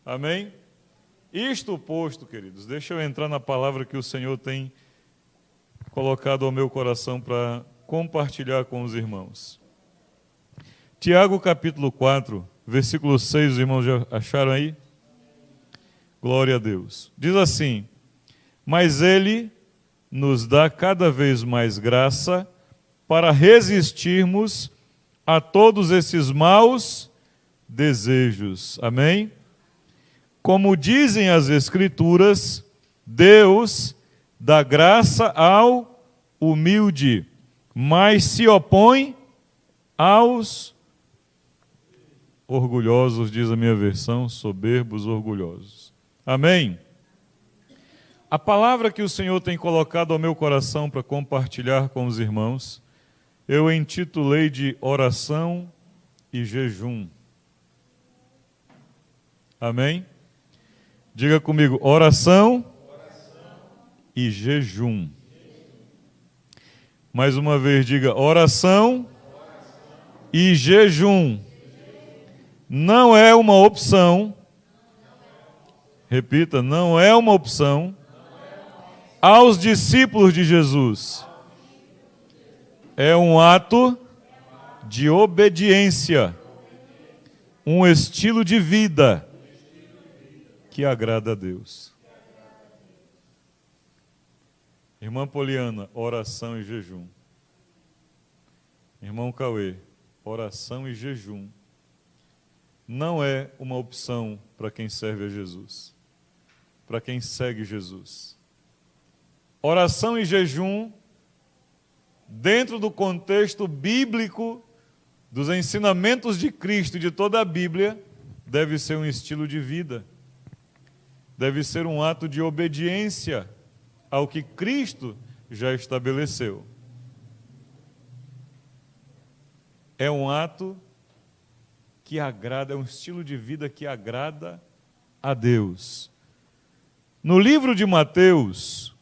Amém? Isto posto, queridos, deixa eu entrar na palavra que o Senhor tem colocado ao meu coração para compartilhar com os irmãos. Tiago capítulo 4, versículo 6, os irmãos já acharam aí? Glória a Deus. Diz assim: mas Ele nos dá cada vez mais graça para resistirmos a todos esses maus desejos. Amém? Como dizem as Escrituras, Deus dá graça ao humilde, mas se opõe aos orgulhosos, diz a minha versão, soberbos, orgulhosos. Amém? A palavra que o Senhor tem colocado ao meu coração para compartilhar com os irmãos, eu intitulei de oração e jejum. Amém? Diga comigo, oração e jejum. Mais uma vez, diga oração e jejum. Não é uma opção. Repita, não é uma opção aos discípulos de Jesus. É um ato de obediência, um estilo de vida que agrada a Deus. Irmã Poliana, oração e jejum. Irmão Cauê, oração e jejum. Não é uma opção para quem serve a Jesus, para quem segue Jesus. Oração e jejum, dentro do contexto bíblico, dos ensinamentos de Cristo e de toda a Bíblia, deve ser um estilo de vida. Deve ser um ato de obediência ao que Cristo já estabeleceu. É um ato que agrada, é um estilo de vida que agrada a Deus. No livro de Mateus,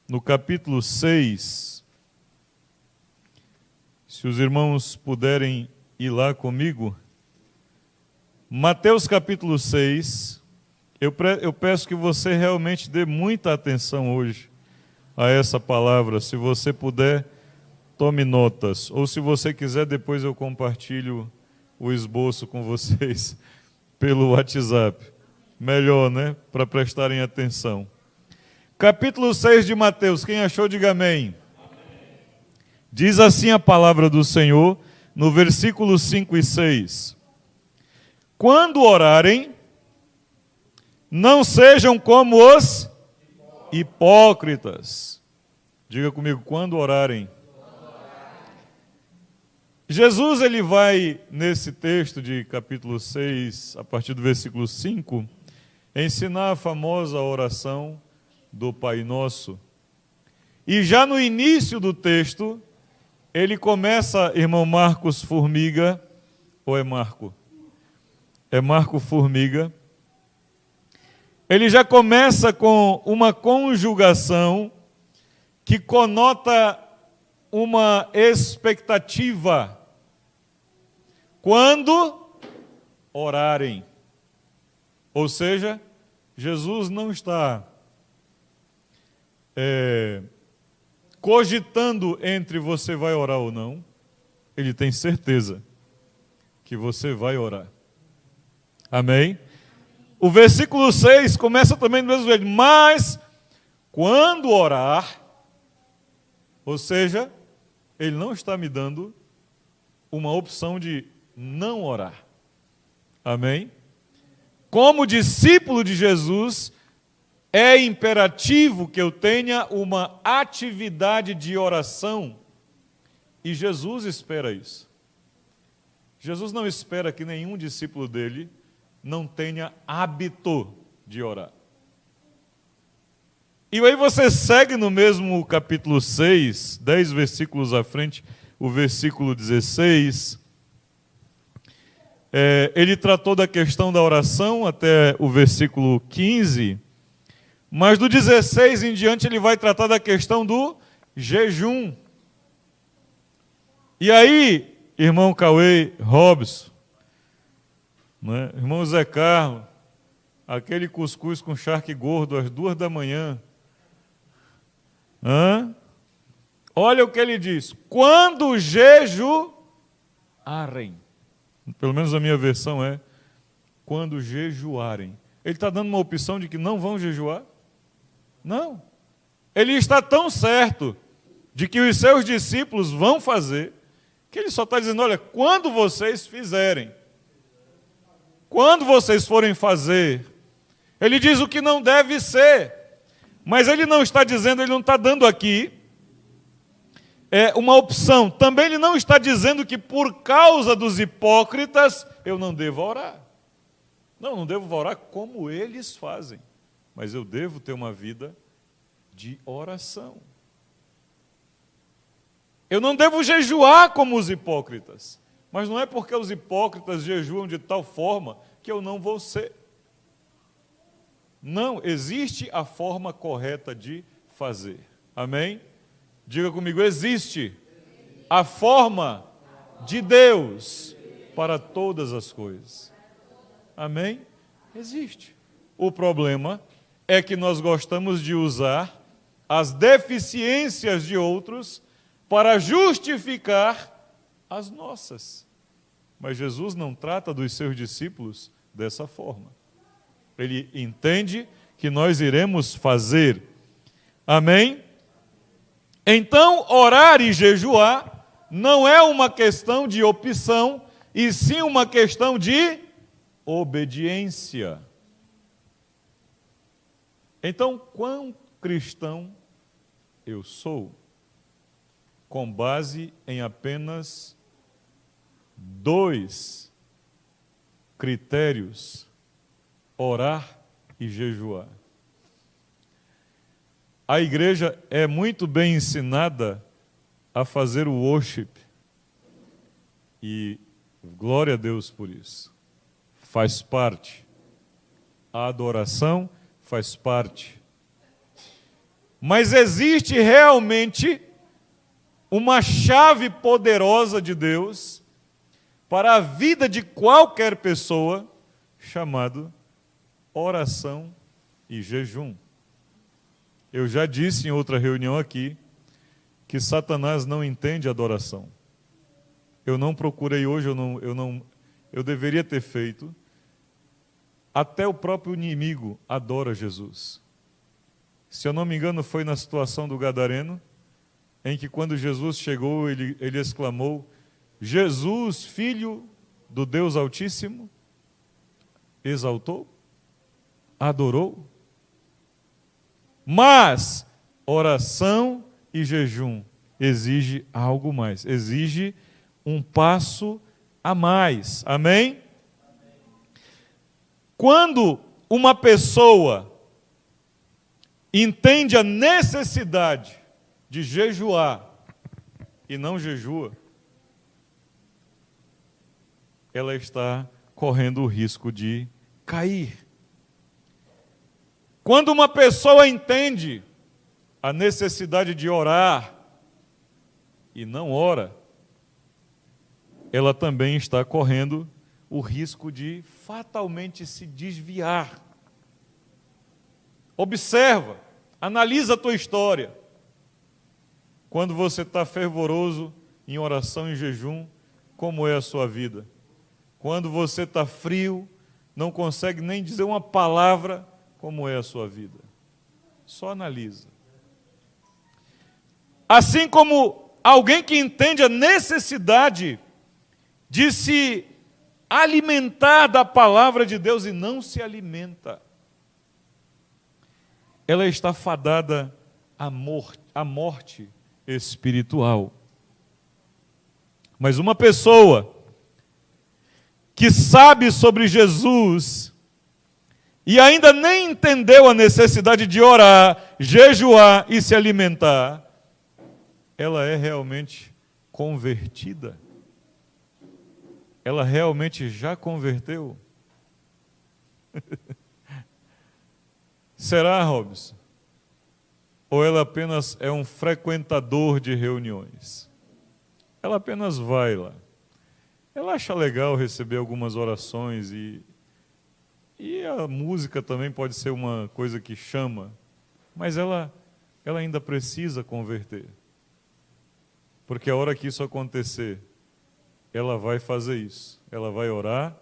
no capítulo 6, se os irmãos puderem ir lá comigo, Mateus capítulo 6, eu peço que você realmente dê muita atenção hoje a essa palavra. Se você puder, tome notas. Ou se você quiser, depois eu compartilho o esboço com vocês pelo WhatsApp. Melhor, né? Para prestarem atenção. Capítulo 6 de Mateus. Quem achou, diga amém. Diz assim a palavra do Senhor, no versículo 5 e 6. Quando orarem, não sejam como os hipócritas. Diga comigo, quando orarem. Jesus, ele vai, nesse texto de capítulo 6, a partir do versículo 5, ensinar a famosa oração do Pai Nosso. E já no início do texto, ele começa, irmão Marcos Formiga, ou é Marco? É Marco Formiga. Ele já começa com uma conjugação que conota uma expectativa. Quando orarem. Ou seja, Jesus não está cogitando entre você vai orar ou não. Ele tem certeza que você vai orar. Amém? O versículo 6 começa também do mesmo jeito. Mas, quando orar, ou seja, ele não está me dando uma opção de não orar. Amém? Como discípulo de Jesus, é imperativo que eu tenha uma atividade de oração. E Jesus espera isso. Jesus não espera que nenhum discípulo dele não tenha hábito de orar. E aí você segue no mesmo capítulo 6, 10 versículos à frente, o versículo 16. Ele tratou da questão da oração até o versículo 15, mas do 16 em diante ele vai tratar da questão do jejum. E aí, irmão Cauê Robson, né, irmão Zé Carlos, aquele cuscuz com charque gordo às 2 da manhã. Hã? Olha o que ele diz: quando jejuarem. Pelo menos a minha versão é quando jejuarem. Ele está dando uma opção de que não vão jejuar? Não. Ele está tão certo de que os seus discípulos vão fazer, que ele só está dizendo: olha, quando vocês fizerem, quando vocês forem fazer, ele diz o que não deve ser, mas ele não está dizendo, ele não está dando aqui uma opção. Também ele não está dizendo que por causa dos hipócritas eu não devo orar. Não devo orar como eles fazem, mas eu devo ter uma vida de oração. Eu não devo jejuar como os hipócritas, mas não é porque os hipócritas jejuam de tal forma que eu não vou ser. Não, existe a forma correta de fazer. Amém? Diga comigo, existe a forma de Deus para todas as coisas. Amém? Existe. O problema é que nós gostamos de usar as deficiências de outros para justificar as nossas. Mas Jesus não trata dos seus discípulos dessa forma. Ele entende que nós iremos fazer. Amém? Então, orar e jejuar não é uma questão de opção, e sim uma questão de obediência. Então, quão cristão eu sou? Com base em apenas 2 critérios: orar e jejuar. A igreja é muito bem ensinada a fazer o worship, e glória a Deus por isso. Faz parte. A adoração faz parte. Mas existe realmente uma chave poderosa de Deus para a vida de qualquer pessoa, chamado oração e jejum. Eu já disse em outra reunião aqui que Satanás não entende adoração. Eu não procurei hoje, eu deveria ter feito. Até o próprio inimigo adora Jesus. Se eu não me engano, foi na situação do Gadareno, em que quando Jesus chegou, ele exclamou: Jesus, filho do Deus Altíssimo, exaltou, adorou. Mas oração e jejum exige algo mais, exige um passo a mais. Amém? Quando uma pessoa entende a necessidade de jejuar e não jejua, ela está correndo o risco de cair. Quando uma pessoa entende a necessidade de orar e não ora, ela também está correndo o risco de fatalmente se desviar. Observa, analisa a tua história. Quando você está fervoroso em oração e jejum, como é a sua vida? Quando você está frio, não consegue nem dizer uma palavra, como é a sua vida? Só analisa. Assim como alguém que entende a necessidade de se alimentar da palavra de Deus e não se alimenta, ela está fadada à morte espiritual. Mas uma pessoa que sabe sobre Jesus e ainda nem entendeu a necessidade de orar, jejuar e se alimentar, ela é realmente convertida? Ela realmente já converteu? Será, Robson? Ou ela apenas é um frequentador de reuniões? Ela apenas vai lá. Ela acha legal receber algumas orações e E a música também pode ser uma coisa que chama, mas ela ainda precisa converter. Porque a hora que isso acontecer, ela vai fazer isso. Ela vai orar,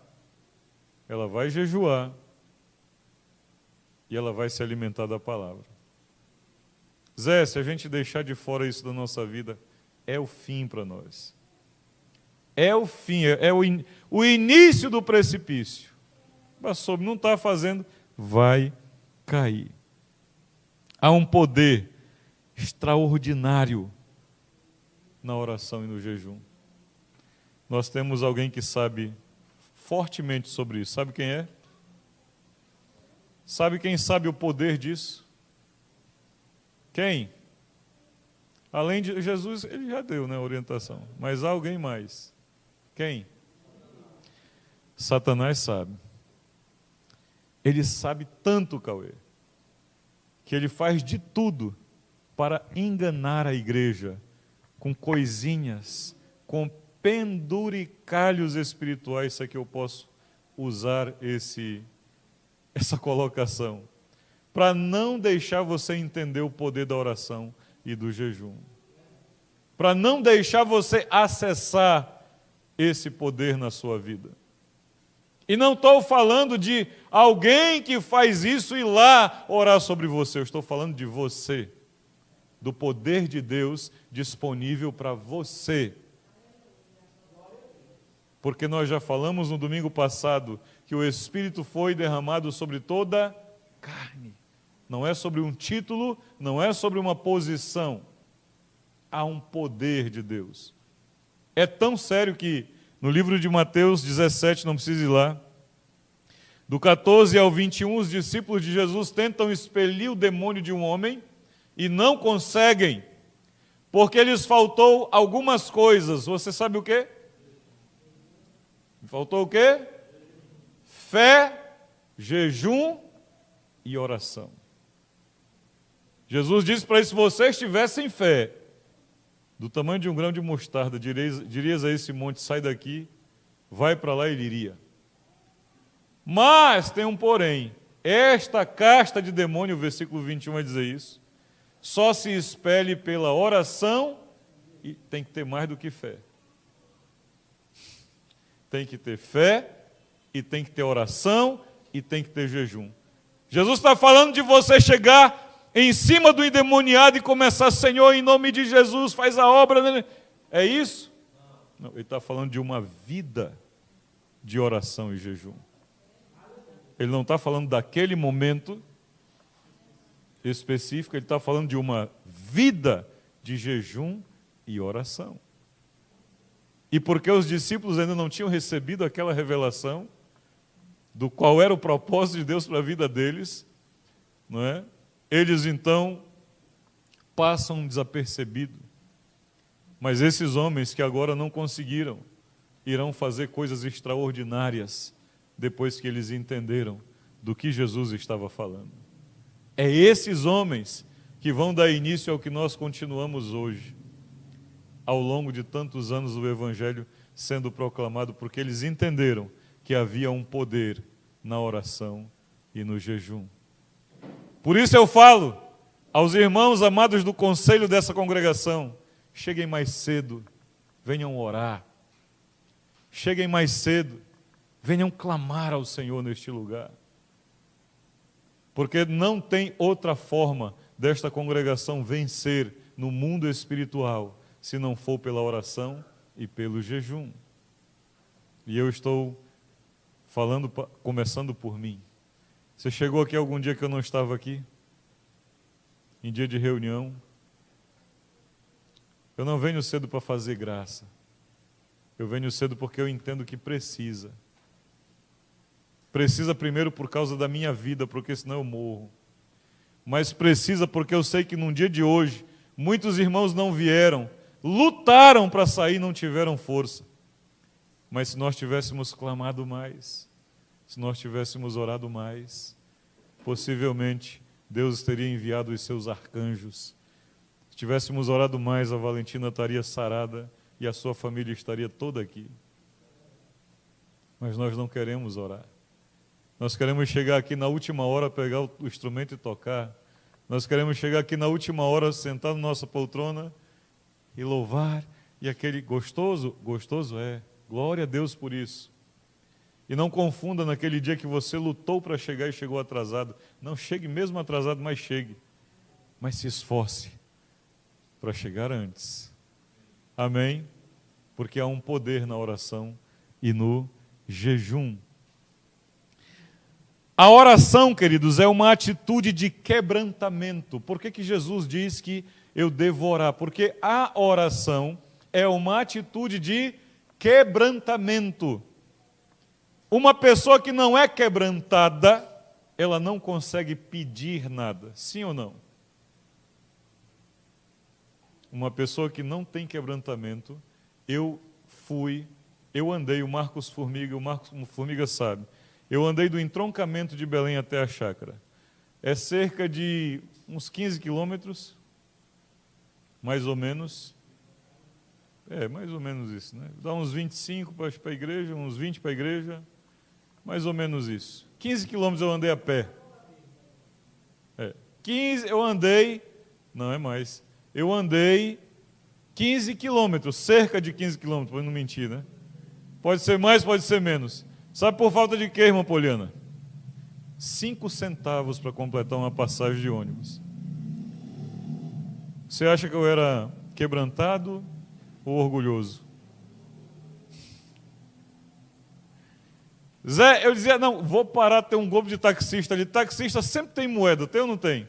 ela vai jejuar e ela vai se alimentar da palavra. Zé, se a gente deixar de fora isso da nossa vida, é o fim para nós. É o fim, o início do precipício. Mas soube, não está fazendo, vai cair. Há um poder extraordinário na oração e no jejum. Nós temos alguém que sabe fortemente sobre isso. Sabe quem é? Sabe quem sabe o poder disso? Quem? Além de Jesus, ele já deu, né, a orientação. Mas há alguém mais. Quem? Satanás sabe. Ele sabe tanto, Cauê, que ele faz de tudo para enganar a igreja com coisinhas, com penduricalhos espirituais, se é que eu posso usar essa colocação, para não deixar você entender o poder da oração e do jejum, para não deixar você acessar esse poder na sua vida. E não estou falando de alguém que faz isso e lá orar sobre você, eu estou falando de você, do poder de Deus disponível para você. Porque nós já falamos no domingo passado que o Espírito foi derramado sobre toda carne. Não é sobre um título, não é sobre uma posição. Há um poder de Deus. É tão sério que no livro de Mateus 17, não precisa ir lá, do 14 ao 21, os discípulos de Jesus tentam expelir o demônio de um homem e não conseguem, porque lhes faltou algumas coisas. Você sabe o quê? Faltou o quê? Fé, jejum e oração. Jesus disse para eles: se vocês tivessem fé, do tamanho de um grão de mostarda, dirias a esse monte, sai daqui, vai para lá, ele iria. Mas tem um porém, esta casta de demônio, o versículo 21 vai dizer isso, só se expele pela oração e tem que ter mais do que fé. Tem que ter fé e tem que ter oração e tem que ter jejum. Jesus está falando de você chegar em cima do endemoniado e começar: Senhor, em nome de Jesus, faz a obra nele. É isso? Não, ele está falando de uma vida de oração e jejum. Ele não está falando daquele momento específico, ele está falando de uma vida de jejum e oração. E porque os discípulos ainda não tinham recebido aquela revelação do qual era o propósito de Deus para a vida deles, não é? Eles então passam desapercebido. Mas esses homens que agora não conseguiram, irão fazer coisas extraordinárias depois que eles entenderam do que Jesus estava falando. É esses homens que vão dar início ao que nós continuamos hoje, ao longo de tantos anos o Evangelho sendo proclamado, porque eles entenderam que havia um poder na oração e no jejum. Por isso eu falo aos irmãos amados do conselho dessa congregação: cheguem mais cedo, venham orar. Cheguem mais cedo, venham clamar ao Senhor neste lugar. Porque não tem outra forma desta congregação vencer no mundo espiritual se não for pela oração e pelo jejum. E eu estou falando, começando por mim. Você chegou aqui algum dia que eu não estava aqui? Em dia de reunião? Eu não venho cedo para fazer graça. Eu venho cedo porque eu entendo que precisa. Precisa primeiro por causa da minha vida, porque senão eu morro. Mas precisa porque eu sei que num dia de hoje, muitos irmãos não vieram, lutaram para sair e não tiveram força. Mas se nós tivéssemos clamado mais, se nós tivéssemos orado mais, possivelmente Deus teria enviado os seus arcanjos. Se tivéssemos orado mais, a Valentina estaria sarada e a sua família estaria toda aqui. Mas nós não queremos orar. Nós queremos chegar aqui na última hora, pegar o instrumento e tocar. Nós queremos chegar aqui na última hora, sentar na nossa poltrona e louvar. E aquele gostoso, gostoso é. Glória a Deus por isso. E não confunda naquele dia que você lutou para chegar e chegou atrasado. Não chegue mesmo atrasado, mas chegue. Mas se esforce para chegar antes. Amém? Porque há um poder na oração e no jejum. A oração, queridos, é uma atitude de quebrantamento. Por que Jesus diz que eu devo orar? Porque a oração é uma atitude de quebrantamento. Uma pessoa que não é quebrantada, ela não consegue pedir nada. Sim ou não? Uma pessoa que não tem quebrantamento, eu andei, o Marcos Formiga sabe, eu andei do entroncamento de Belém até a chácara. É cerca de uns 15 quilômetros, mais ou menos. Mais ou menos isso, né? Dá uns 25 para a igreja, uns 20 para a igreja, mais ou menos isso. 15 quilômetros eu andei a pé. 15 eu andei, não é mais, eu andei 15 quilômetros, cerca de 15 quilômetros, para não mentir, né? Pode ser mais, pode ser menos. Sabe por falta de quê, irmã Poliana? 5 centavos para completar uma passagem de ônibus. Você acha que eu era quebrantado ou orgulhoso? Zé, eu dizia, não, vou parar, ter um grupo de taxista ali. Taxista sempre tem moeda, tem ou não tem?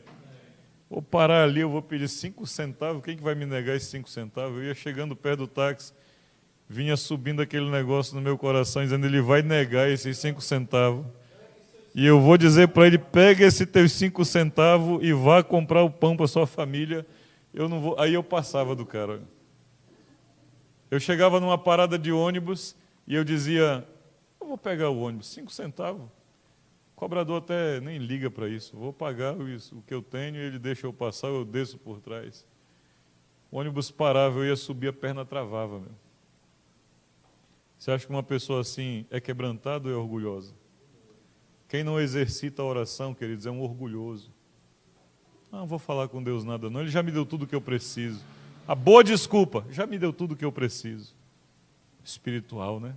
Vou parar ali, eu vou pedir 5 centavos. Quem que vai me negar esses 5 centavos? Eu ia chegando perto do táxi, vinha subindo aquele negócio no meu coração, dizendo, ele vai negar esses 5 centavos. E eu vou dizer para ele, pega esse teus 5 centavos e vá comprar o pão para sua família. Eu não vou. Aí eu passava do cara. Eu chegava numa parada de ônibus e eu dizia, eu vou pegar o ônibus, 5 centavos. O cobrador até nem liga para isso. Vou pagar isso, o que eu tenho, ele deixa eu passar, eu desço por trás. O ônibus parava, eu ia subir, a perna travava, meu. Você acha que uma pessoa assim é quebrantada ou é orgulhosa? Quem não exercita a oração, queridos, é um orgulhoso. Não vou falar com Deus nada não, ele já me deu tudo o que eu preciso. A boa desculpa, já me deu tudo o que eu preciso. Espiritual, né?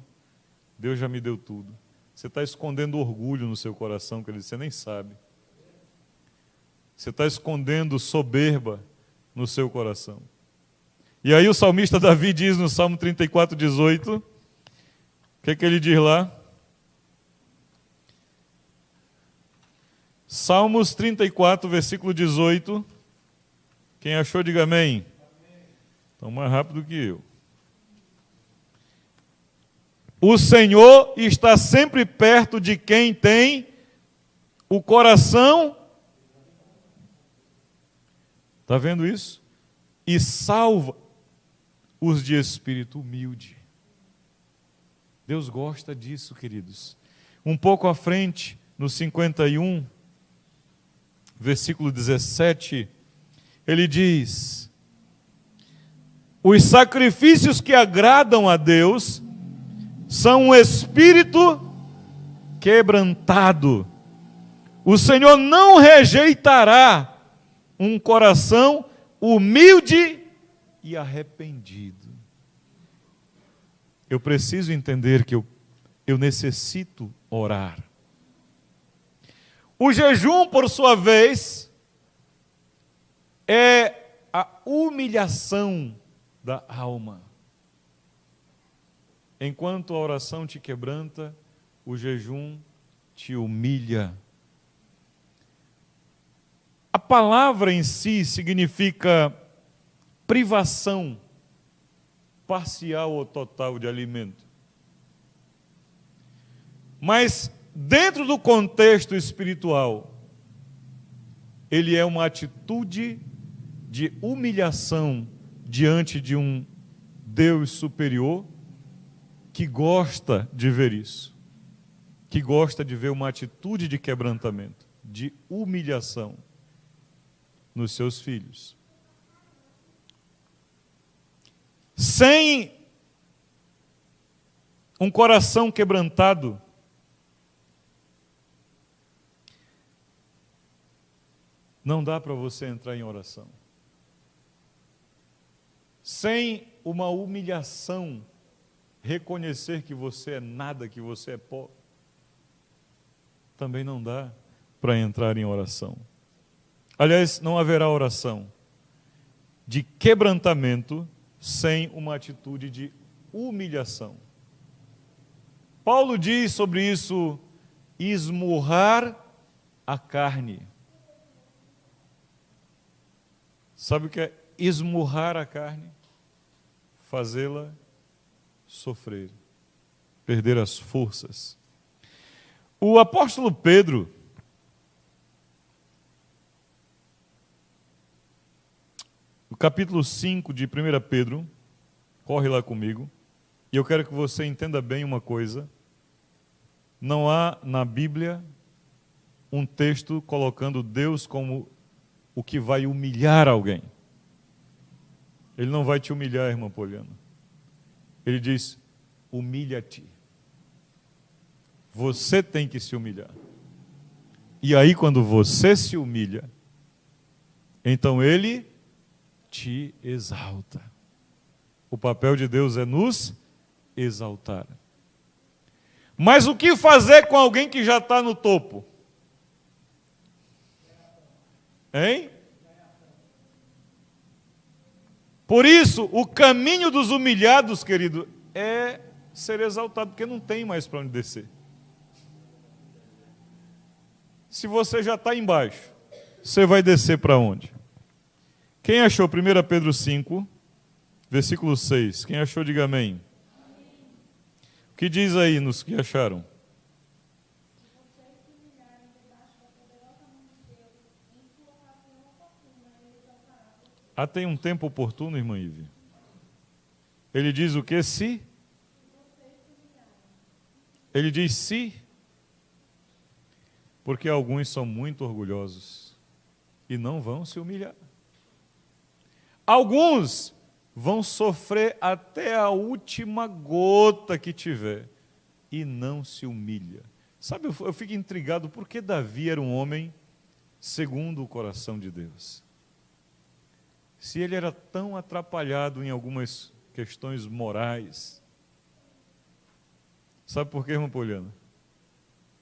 Deus já me deu tudo. Você está escondendo orgulho no seu coração, querido, você nem sabe. Você está escondendo soberba no seu coração. E aí o salmista Davi diz no Salmo 34, 18, o que ele diz lá? Salmos 34, versículo 18. Quem achou, diga amém. Então, mais rápido que eu. O Senhor está sempre perto de quem tem o coração. Está vendo isso? E salva os de espírito humilde. Deus gosta disso, queridos. Um pouco à frente, no 51, versículo 17, ele diz: os sacrifícios que agradam a Deus são um espírito quebrantado. O Senhor não rejeitará um coração humilde e arrependido. Eu preciso entender que eu necessito orar. O jejum, por sua vez, é a humilhação da alma. Enquanto a oração te quebranta, o jejum te humilha. A palavra em si significa privação parcial ou total de alimento. Mas, dentro do contexto espiritual, ele é uma atitude de humilhação diante de um Deus superior que gosta de ver isso, que gosta de ver uma atitude de quebrantamento, de humilhação nos seus filhos. Sem um coração quebrantado, Não dá para você entrar em oração sem uma humilhação, reconhecer que você é nada, que você é pó. Também não dá para entrar em oração. Aliás, não haverá oração de quebrantamento sem uma atitude de humilhação. Paulo diz sobre isso, esmurrar a carne. Sabe o que é esmurrar a carne? Fazê-la sofrer, perder as forças. O apóstolo Pedro, no capítulo 5 de 1 Pedro, corre lá comigo, e eu quero que você entenda bem uma coisa. Não há na Bíblia um texto colocando Deus como o que vai humilhar alguém. Ele não vai te humilhar, irmã Poliana. Ele diz, humilha-te. Você tem que se humilhar. E aí, quando você se humilha, então Ele te exalta. O papel de Deus é nos exaltar. Mas o que fazer com alguém que já está no topo? Hein? Por isso, o caminho dos humilhados, querido, é ser exaltado, porque não tem mais para onde descer. Se você já está embaixo, você vai descer para onde? Quem achou 1 Pedro 5, versículo 6? Quem achou, diga amém. O que diz aí nos que acharam? Tem um tempo oportuno, irmã Ive. Ele diz o que? Se? Ele diz se. Porque alguns são muito orgulhosos e não vão se humilhar. Alguns vão sofrer até a última gota que tiver e não se humilha. Sabe, eu fico intrigado porque Davi era um homem segundo o coração de Deus. Se ele era tão atrapalhado em algumas questões morais, sabe por quê, irmã Poliana?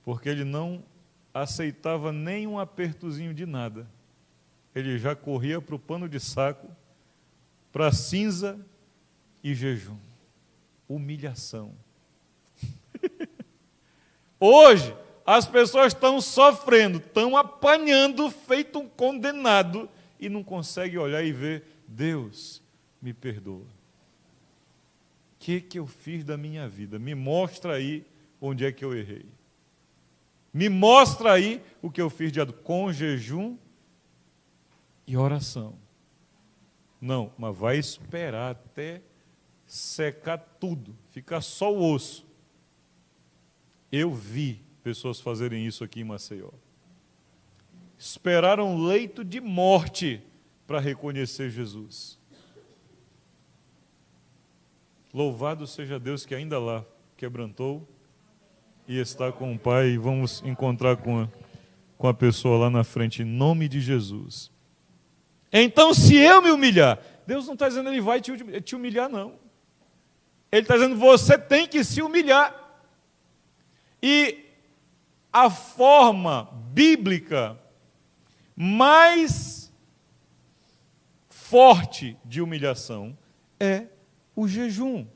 Porque ele não aceitava nem um apertozinho de nada. Ele já corria para o pano de saco, para a cinza e jejum. Humilhação. Hoje, as pessoas estão sofrendo, estão apanhando, feito um condenado, e não conseguem olhar e ver, Deus, me perdoa. O que eu fiz da minha vida? Me mostra aí onde é que eu errei. Me mostra aí o que eu fiz de errado, com jejum e oração. Não, mas vai esperar até secar tudo, ficar só o osso. Eu vi pessoas fazerem isso aqui em Maceió. Esperaram um leito de morte para reconhecer Jesus. Louvado seja Deus que ainda lá quebrantou e está com o Pai, e vamos encontrar com a pessoa lá na frente, em nome de Jesus. Então, se eu me humilhar, Deus não está dizendo Ele vai te humilhar, não. Ele está dizendo você tem que se humilhar. E a forma bíblica mais forte de humilhação é o jejum.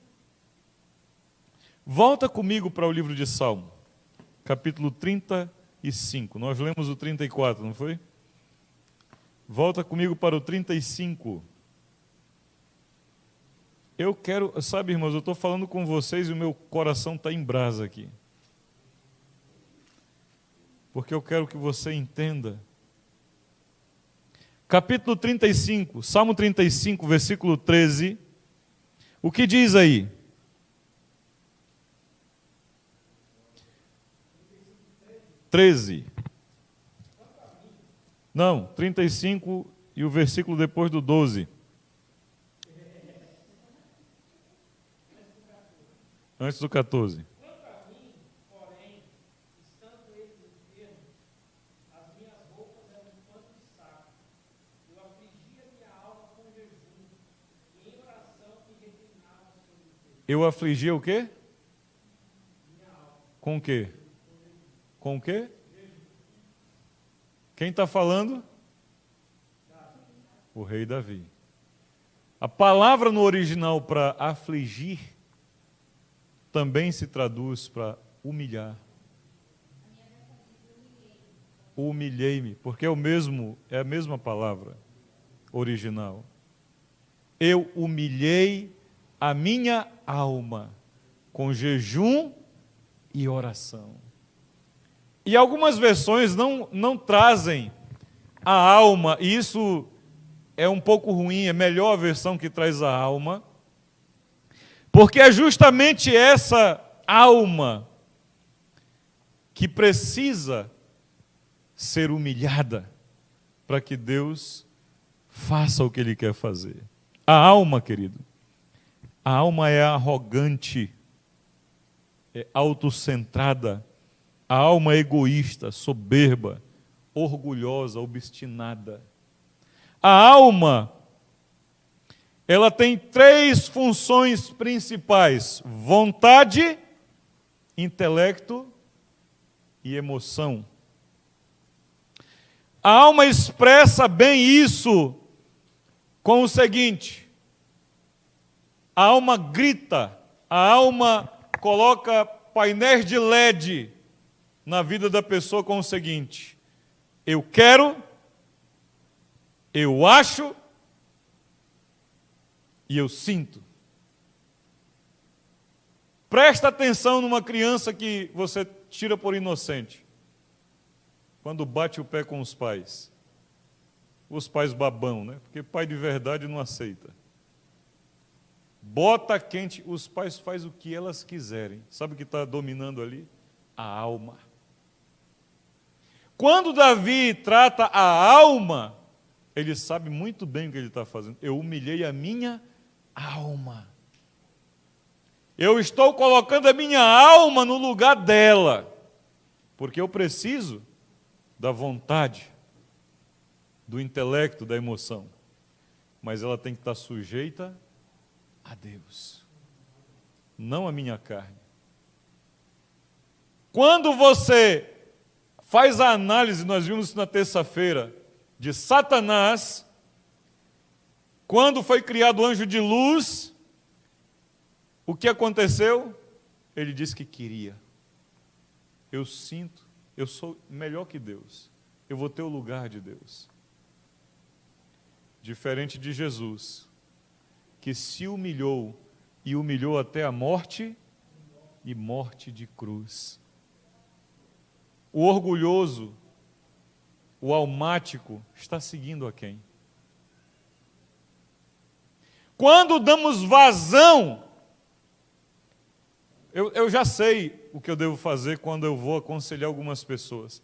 Volta comigo para o livro de Salmo, capítulo 35. Nós lemos o 34, não foi? Volta comigo para o 35. Eu quero, sabe, irmãos, eu estou falando com vocês e o meu coração está em brasa aqui. Porque eu quero que você entenda. Capítulo 35, Salmo 35, versículo 13. O que diz aí? Não, 35 e o versículo depois do 12. Antes do 14. Eu afligia o quê? Com o quê? Com o quê? Quem está falando? O rei Davi. A palavra no original para afligir também se traduz para humilhar. Humilhei-me, porque é a mesma palavra original. Eu humilhei a minha alma com jejum e oração. E algumas versões não trazem a alma, e isso é um pouco ruim, é melhor a versão que traz a alma, porque é justamente essa alma que precisa ser humilhada para que Deus faça o que Ele quer fazer. A alma, querido, a alma é arrogante, é autocentrada, a alma é egoísta, soberba, orgulhosa, obstinada. A alma, ela tem 3 funções principais: vontade, intelecto e emoção. A alma expressa bem isso com o seguinte: a alma grita, a alma coloca painéis de LED na vida da pessoa com o seguinte: eu quero, eu acho e eu sinto. Presta atenção numa criança que você tira por inocente, quando bate o pé com os pais babão, né? Porque pai de verdade não aceita. Bota quente, os pais fazem o que elas quiserem. Sabe o que está dominando ali? A alma. Quando Davi trata a alma, ele sabe muito bem o que ele está fazendo. Eu humilhei a minha alma. Eu estou colocando a minha alma no lugar dela, porque eu preciso da vontade, do intelecto, da emoção, mas ela tem que estar sujeita a Deus, não a minha carne. Quando você faz a análise, nós vimos isso na terça-feira, de Satanás, quando foi criado o anjo de luz, o que aconteceu? Ele disse que queria. Eu sinto, eu sou melhor que Deus, eu vou ter o lugar de Deus. Diferente de Jesus, que se humilhou, e humilhou até a morte, e morte de cruz. O orgulhoso, o almático, está seguindo a quem? Quando damos vazão, eu já sei o que eu devo fazer quando eu vou aconselhar algumas pessoas.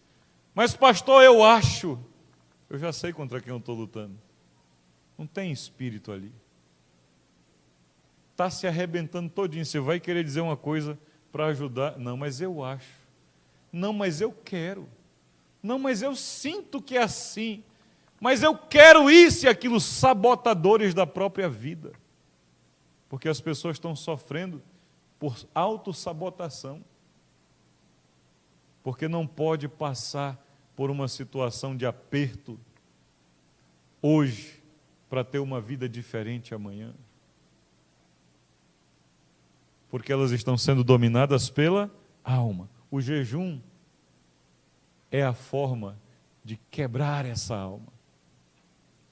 Mas pastor, eu já sei contra quem eu estou lutando. Não tem espírito ali. Está se arrebentando todinho. Você vai querer dizer uma coisa para ajudar? Não, mas eu acho. Não, mas eu quero. Não, mas eu sinto que é assim. Mas eu quero isso e aquilo, sabotadores da própria vida. Porque as pessoas estão sofrendo por autossabotação. Porque não pode passar por uma situação de aperto hoje para ter uma vida diferente amanhã. Porque elas estão sendo dominadas pela alma. O jejum é a forma de quebrar essa alma.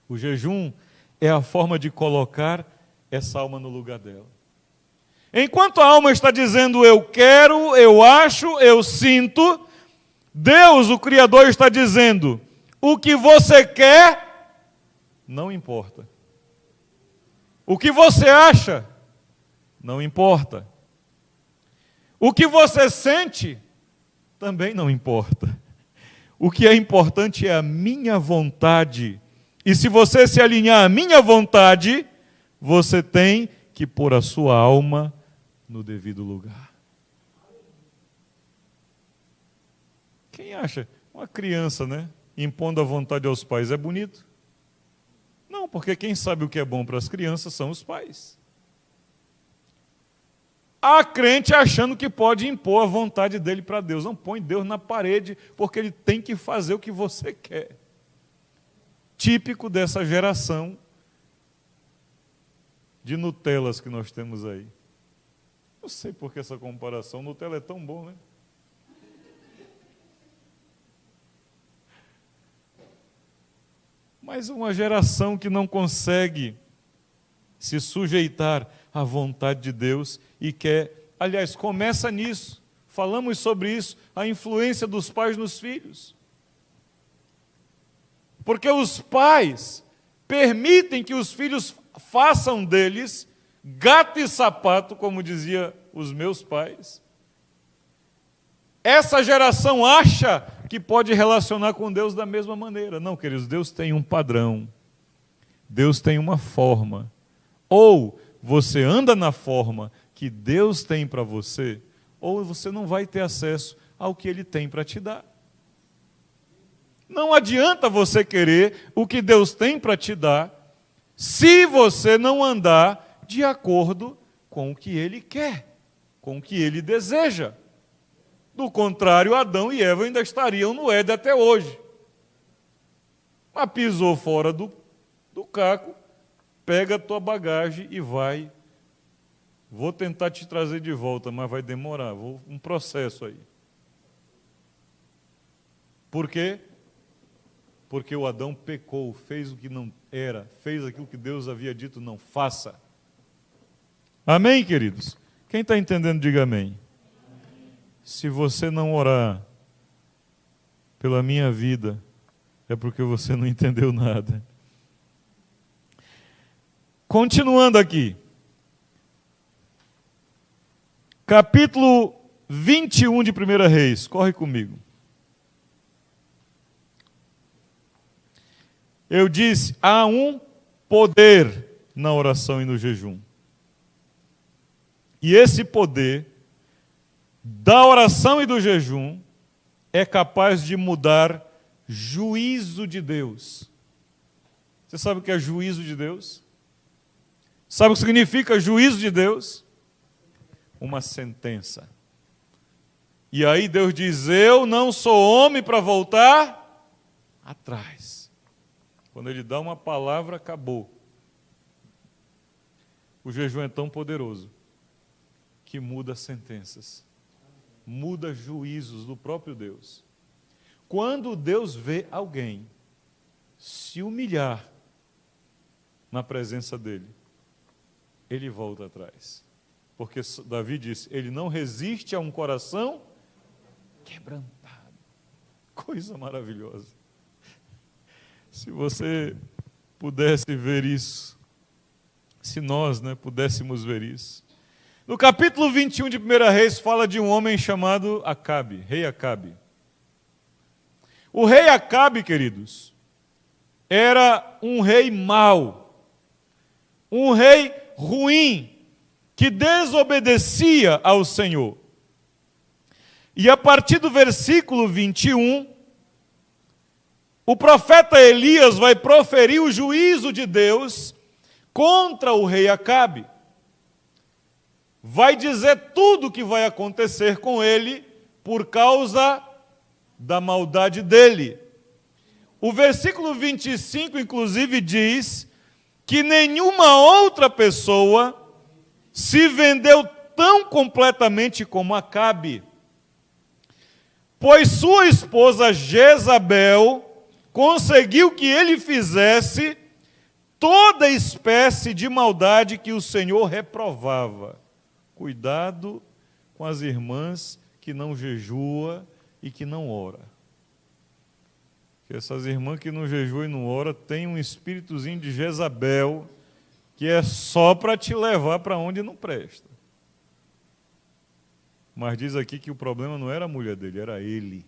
O jejum é a forma de colocar essa alma no lugar dela. Enquanto a alma está dizendo eu quero, eu acho, eu sinto, Deus, o Criador, está dizendo o que você quer não importa. O que você acha não importa. O que você sente também não importa. O que é importante é a minha vontade. E se você se alinhar à minha vontade, você tem que pôr a sua alma no devido lugar. Quem acha? Uma criança, né? Impondo a vontade aos pais é bonito? Não, porque quem sabe o que é bom para as crianças são os pais. Há crente achando que pode impor a vontade dele para Deus. Não põe Deus na parede, porque ele tem que fazer o que você quer. Típico dessa geração de Nutellas que nós temos aí. Não sei por que essa comparação. Nutella é tão bom, né? Mas uma geração que não consegue se sujeitar à vontade de Deus e quer, aliás, começa nisso, falamos sobre isso, a influência dos pais nos filhos. Porque os pais permitem que os filhos façam deles gato e sapato, como dizia os meus pais. Essa geração acha que pode relacionar com Deus da mesma maneira. Não, queridos, Deus tem um padrão. Deus tem uma forma. Ou você anda na forma que Deus tem para você, ou você não vai ter acesso ao que Ele tem para te dar. Não adianta você querer o que Deus tem para te dar, se você não andar de acordo com o que Ele quer, com o que Ele deseja. Do contrário, Adão e Eva ainda estariam no Éden até hoje. Mas pisou fora do caco, pega a tua bagagem e vai. Vou tentar te trazer de volta, mas vai demorar. Um processo aí. Por quê? Porque o Adão pecou, fez o que não era, fez aquilo que Deus havia dito, não faça. Amém, queridos? Quem está entendendo, diga amém. Se você não orar pela minha vida, é porque você não entendeu nada. Continuando aqui. Capítulo 21 de 1 Reis. Corre comigo. Eu disse, há um poder na oração e no jejum. E esse poder da oração e do jejum é capaz de mudar juízo de Deus. Você sabe o que é juízo de Deus? Sabe o que significa juízo de Deus? Uma sentença. E aí Deus diz, eu não sou homem para voltar atrás. Quando Ele dá uma palavra, acabou. O jejum é tão poderoso que muda sentenças. Muda juízos do próprio Deus. Quando Deus vê alguém se humilhar na presença dele, ele volta atrás. Porque Davi disse, ele não resiste a um coração quebrantado. Coisa maravilhosa. Se você pudesse ver isso, se nós pudéssemos ver isso. No capítulo 21 de 1 Reis fala de um homem chamado Acabe, rei Acabe. O rei Acabe, queridos, era um rei mau, um rei ruim, que desobedecia ao Senhor. E a partir do versículo 21, o profeta Elias vai proferir o juízo de Deus contra o rei Acabe. Vai dizer tudo o que vai acontecer com ele por causa da maldade dele. O versículo 25, inclusive, diz que nenhuma outra pessoa se vendeu tão completamente como Acabe, pois sua esposa Jezabel conseguiu que ele fizesse toda espécie de maldade que o Senhor reprovava. Cuidado com as irmãs que não jejuam e que não oram. Porque essas irmãs que não jejuam e não oram têm um espíritozinho de Jezabel que é só para te levar para onde não presta. Mas diz aqui que o problema não era a mulher dele, era ele.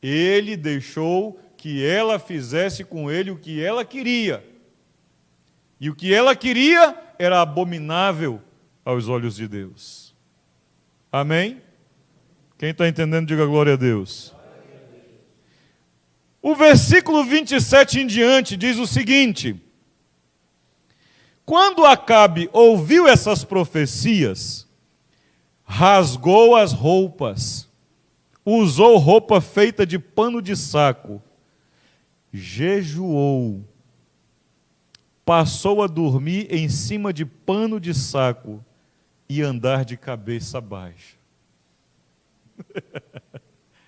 Ele deixou que ela fizesse com ele o que ela queria. E o que ela queria era abominável aos olhos de Deus. Amém? Quem está entendendo, diga glória a Deus. O versículo 27 em diante diz o seguinte: Quando Acabe ouviu essas profecias, rasgou as roupas, usou roupa feita de pano de saco, jejuou, passou a dormir em cima de pano de saco e andar de cabeça baixa.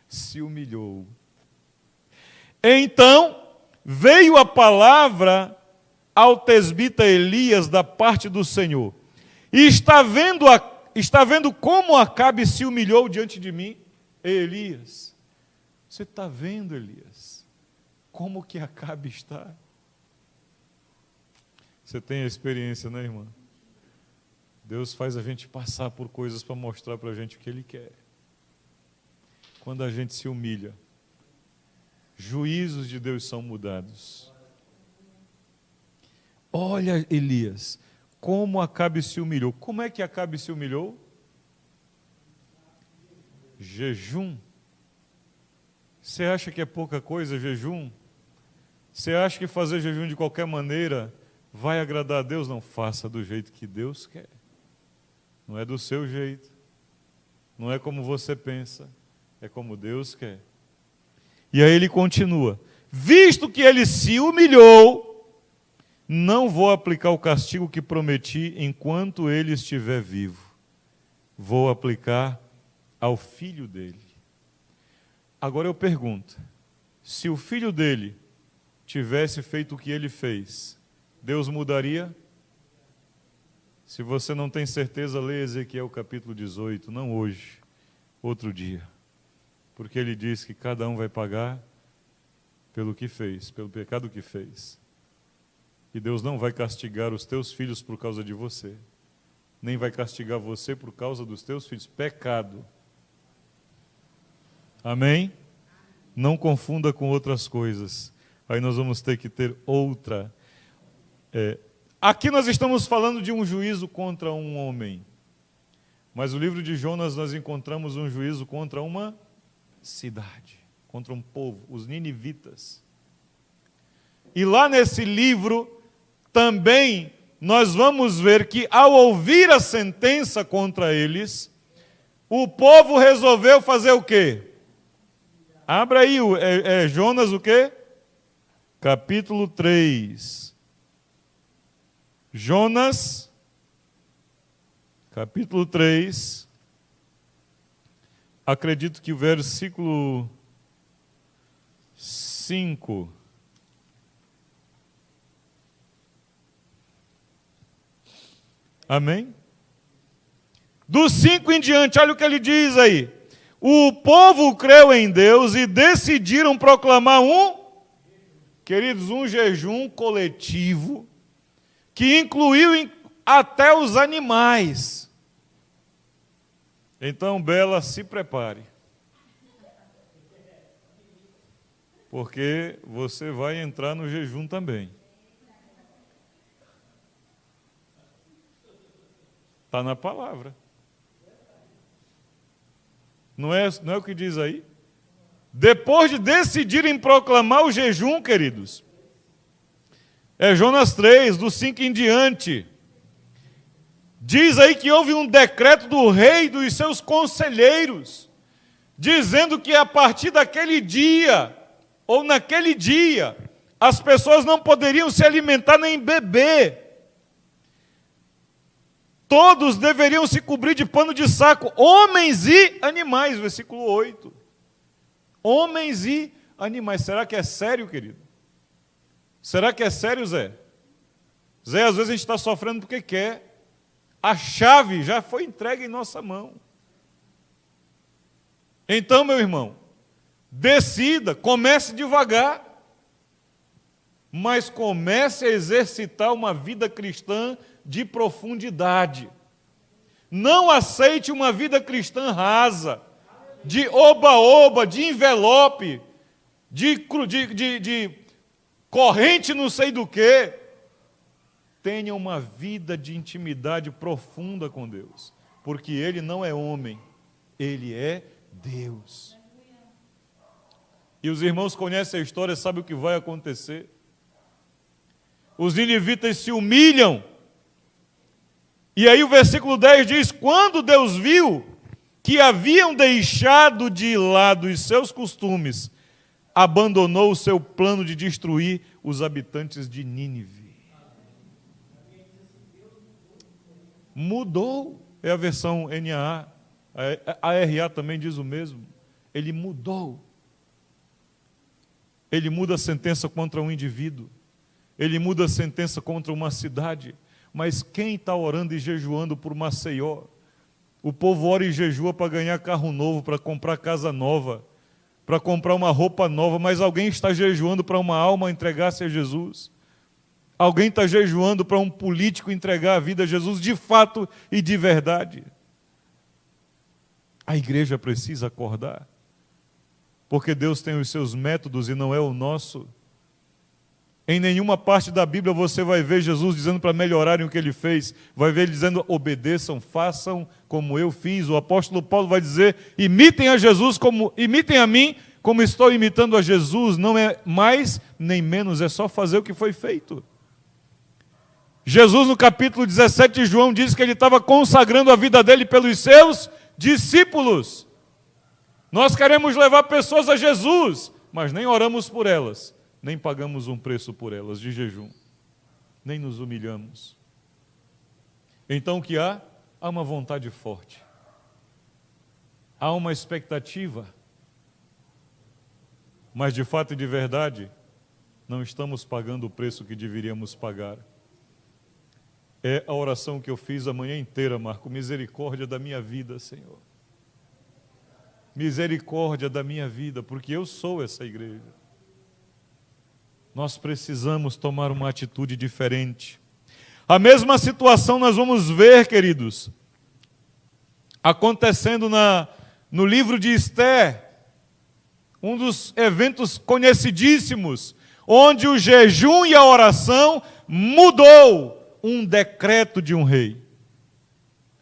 Se humilhou. Então veio a palavra ao tesbita Elias da parte do Senhor. E está vendo como Acabe se humilhou diante de mim? Elias, você está vendo, Elias, como que Acabe está? Você tem a experiência, né, irmã? Deus faz a gente passar por coisas para mostrar para a gente o que Ele quer. Quando a gente se humilha, juízos de Deus são mudados. Olha, Elias, como Acabe se humilhou. Como é que Acabe se humilhou? Jejum. Você acha que é pouca coisa jejum? Você acha que fazer jejum de qualquer maneira vai agradar a Deus? Não, faça do jeito que Deus quer. Não é do seu jeito. Não é como você pensa. É como Deus quer. E aí ele continua. Visto que ele se humilhou, não vou aplicar o castigo que prometi enquanto ele estiver vivo. Vou aplicar ao filho dele. Agora eu pergunto, se o filho dele tivesse feito o que ele fez, Deus mudaria? Se você não tem certeza, leia Ezequiel capítulo 18, não hoje, outro dia. Porque ele diz que cada um vai pagar pelo que fez, pelo pecado que fez. E Deus não vai castigar os teus filhos por causa de você, nem vai castigar você por causa dos teus filhos. Pecado. Amém? Não confunda com outras coisas. Aí nós vamos ter que ter outra. Aqui nós estamos falando de um juízo contra um homem. Mas no livro de Jonas nós encontramos um juízo contra uma cidade, contra um povo, os ninivitas. E lá nesse livro também nós vamos ver que ao ouvir a sentença contra eles, o povo resolveu fazer o quê? Abra aí, Jonas o quê? Capítulo 3. Jonas, capítulo 3. Acredito que o versículo 5. Amém? Do 5 em diante, olha o que ele diz aí. O povo creu em Deus e decidiram proclamar queridos, um jejum coletivo que incluiu até os animais. Então, Bela, se prepare. Porque você vai entrar no jejum também. Está na palavra. Não é o que diz aí? Depois de decidirem proclamar o jejum, queridos, é Jonas 3, do 5 em diante. Diz aí que houve um decreto do rei e dos seus conselheiros, dizendo que a partir daquele dia, ou naquele dia, as pessoas não poderiam se alimentar nem beber. Todos deveriam se cobrir de pano de saco, homens e animais, versículo 8. Homens e animais. Será que é sério, querido? Será que é sério, Zé? Zé, às vezes a gente está sofrendo porque quer. A chave já foi entregue em nossa mão. Então, meu irmão, decida, comece devagar, mas comece a exercitar uma vida cristã de profundidade. Não aceite uma vida cristã rasa, de oba-oba, de envelope, de corrente não sei do quê. Tenha uma vida de intimidade profunda com Deus, porque Ele não é homem, Ele é Deus. E os irmãos conhecem a história, sabem o que vai acontecer. Os ninivitas se humilham E aí o versículo 10 diz: quando Deus viu que haviam deixado de lado os seus costumes, abandonou o seu plano de destruir os habitantes de Nínive. Mudou, é a versão NAA, a RA também diz o mesmo. Ele mudou. Ele muda a sentença contra um indivíduo, ele muda a sentença contra uma cidade, mas quem está orando e jejuando por Maceió? O povo ora e jejua para ganhar carro novo, para comprar casa nova, para comprar uma roupa nova, mas alguém está jejuando para uma alma entregar-se a Jesus. Alguém está jejuando para um político entregar a vida a Jesus de fato e de verdade. A igreja precisa acordar, porque Deus tem os seus métodos e não é o nosso. Em nenhuma parte da Bíblia você vai ver Jesus dizendo para melhorarem o que ele fez. Vai ver ele dizendo: obedeçam, façam como eu fiz. O apóstolo Paulo vai dizer: imitem a Jesus imitem a mim como estou imitando a Jesus. Não é mais nem menos, é só fazer o que foi feito. Jesus, no capítulo 17 de João, diz que ele estava consagrando a vida dele pelos seus discípulos. Nós queremos levar pessoas a Jesus, mas nem oramos por elas, nem pagamos um preço por elas de jejum, nem nos humilhamos. Então o que há? Há uma vontade forte, há uma expectativa, mas de fato e de verdade, não estamos pagando o preço que deveríamos pagar. É a oração que eu fiz a manhã inteira, Marco: misericórdia da minha vida, Senhor. Misericórdia da minha vida, porque eu sou essa igreja. Nós precisamos tomar uma atitude diferente. A mesma situação nós vamos ver, queridos, acontecendo no livro de Esther, um dos eventos conhecidíssimos, onde o jejum e a oração mudou um decreto de um rei.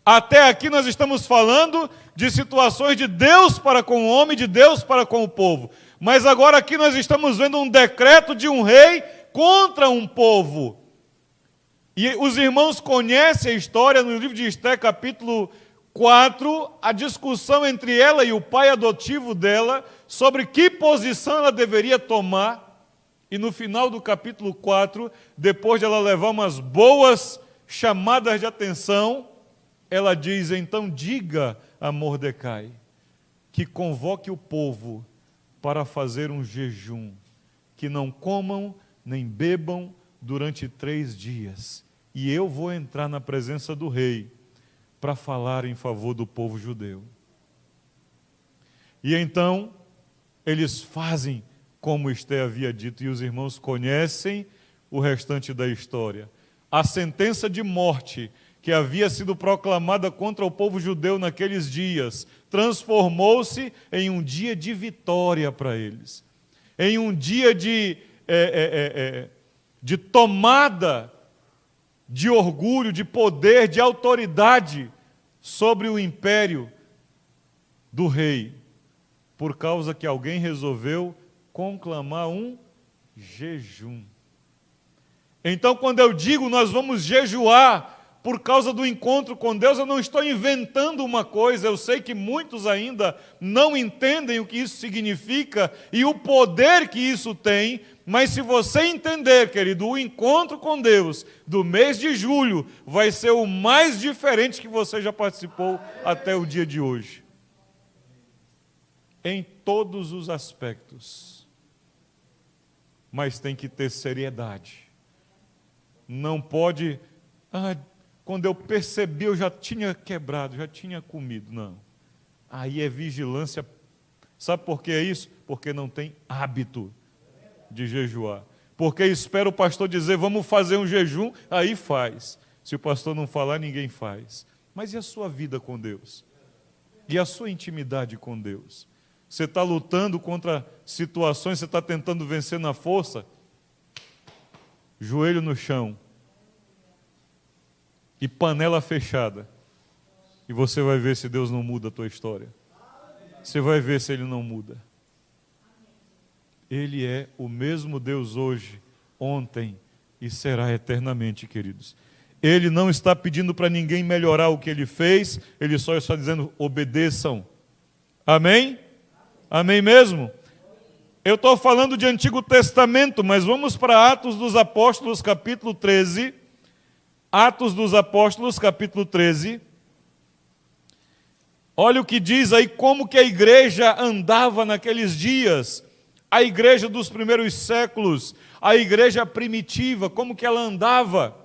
Até aqui nós estamos falando de situações de Deus para com o homem, de Deus para com o povo. Mas agora aqui nós estamos vendo um decreto de um rei contra um povo. E os irmãos conhecem a história no livro de Esther, capítulo 4, a discussão entre ela e o pai adotivo dela sobre que posição ela deveria tomar. E no final do capítulo 4, depois de ela levar umas boas chamadas de atenção, ela diz: então diga a Mordecai que convoque o povo para fazer um jejum, que não comam nem bebam durante 3 dias. E eu vou entrar na presença do rei para falar em favor do povo judeu. E então eles fazem como Esther havia dito, e os irmãos conhecem o restante da história. A sentença de morte que havia sido proclamada contra o povo judeu naqueles dias transformou-se em um dia de vitória para eles, em um dia de tomada de orgulho, de poder, de autoridade sobre o império do rei, por causa que alguém resolveu conclamar um jejum. Então, quando eu digo nós vamos jejuar por causa do encontro com Deus, eu não estou inventando uma coisa. Eu sei que muitos ainda não entendem o que isso significa e o poder que isso tem, mas se você entender, querido, o encontro com Deus do mês de julho vai ser o mais diferente que você já participou até o dia de hoje. Em todos os aspectos. Mas tem que ter seriedade. Não pode, quando eu percebi eu já tinha quebrado, já tinha comido. Não. Aí é vigilância. Sabe por que é isso? Porque não tem hábito de jejuar. Porque espera o pastor dizer, vamos fazer um jejum, aí faz. Se o pastor não falar, ninguém faz. Mas e a sua vida com Deus? E a sua intimidade com Deus? Você está lutando contra situações, você está tentando vencer na força, joelho no chão e panela fechada, e você vai ver se Deus não muda a tua história. Você vai ver se Ele não muda. Ele é o mesmo Deus hoje, ontem e será eternamente, queridos. Ele não está pedindo para ninguém melhorar o que ele fez, ele só está dizendo: obedeçam. Amém? Amém mesmo? Eu estou falando de Antigo Testamento, mas vamos para Atos dos Apóstolos, capítulo 13. Atos dos Apóstolos, capítulo 13. Olha o que diz aí, como que a igreja andava naqueles dias. A igreja dos primeiros séculos, a igreja primitiva, como que ela andava.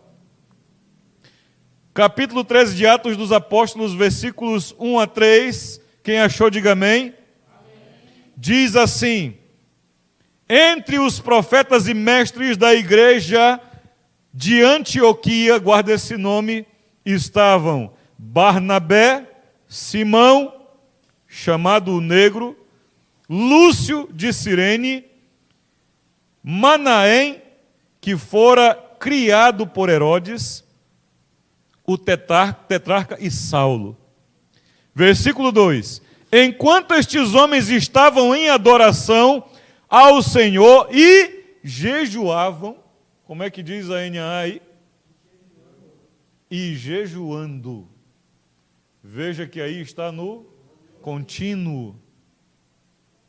Capítulo 13 de Atos dos Apóstolos, versículos 1 a 3. Quem achou, diga amém. Diz assim: entre os profetas e mestres da igreja de Antioquia, guarda esse nome, estavam Barnabé, Simão, chamado o Negro, Lúcio de Cirene, Manaém, que fora criado por Herodes, o tetrarca e Saulo. Versículo 2: enquanto estes homens estavam em adoração ao Senhor e jejuavam, como é que diz a NAA aí? E jejuando. Veja que aí está no contínuo.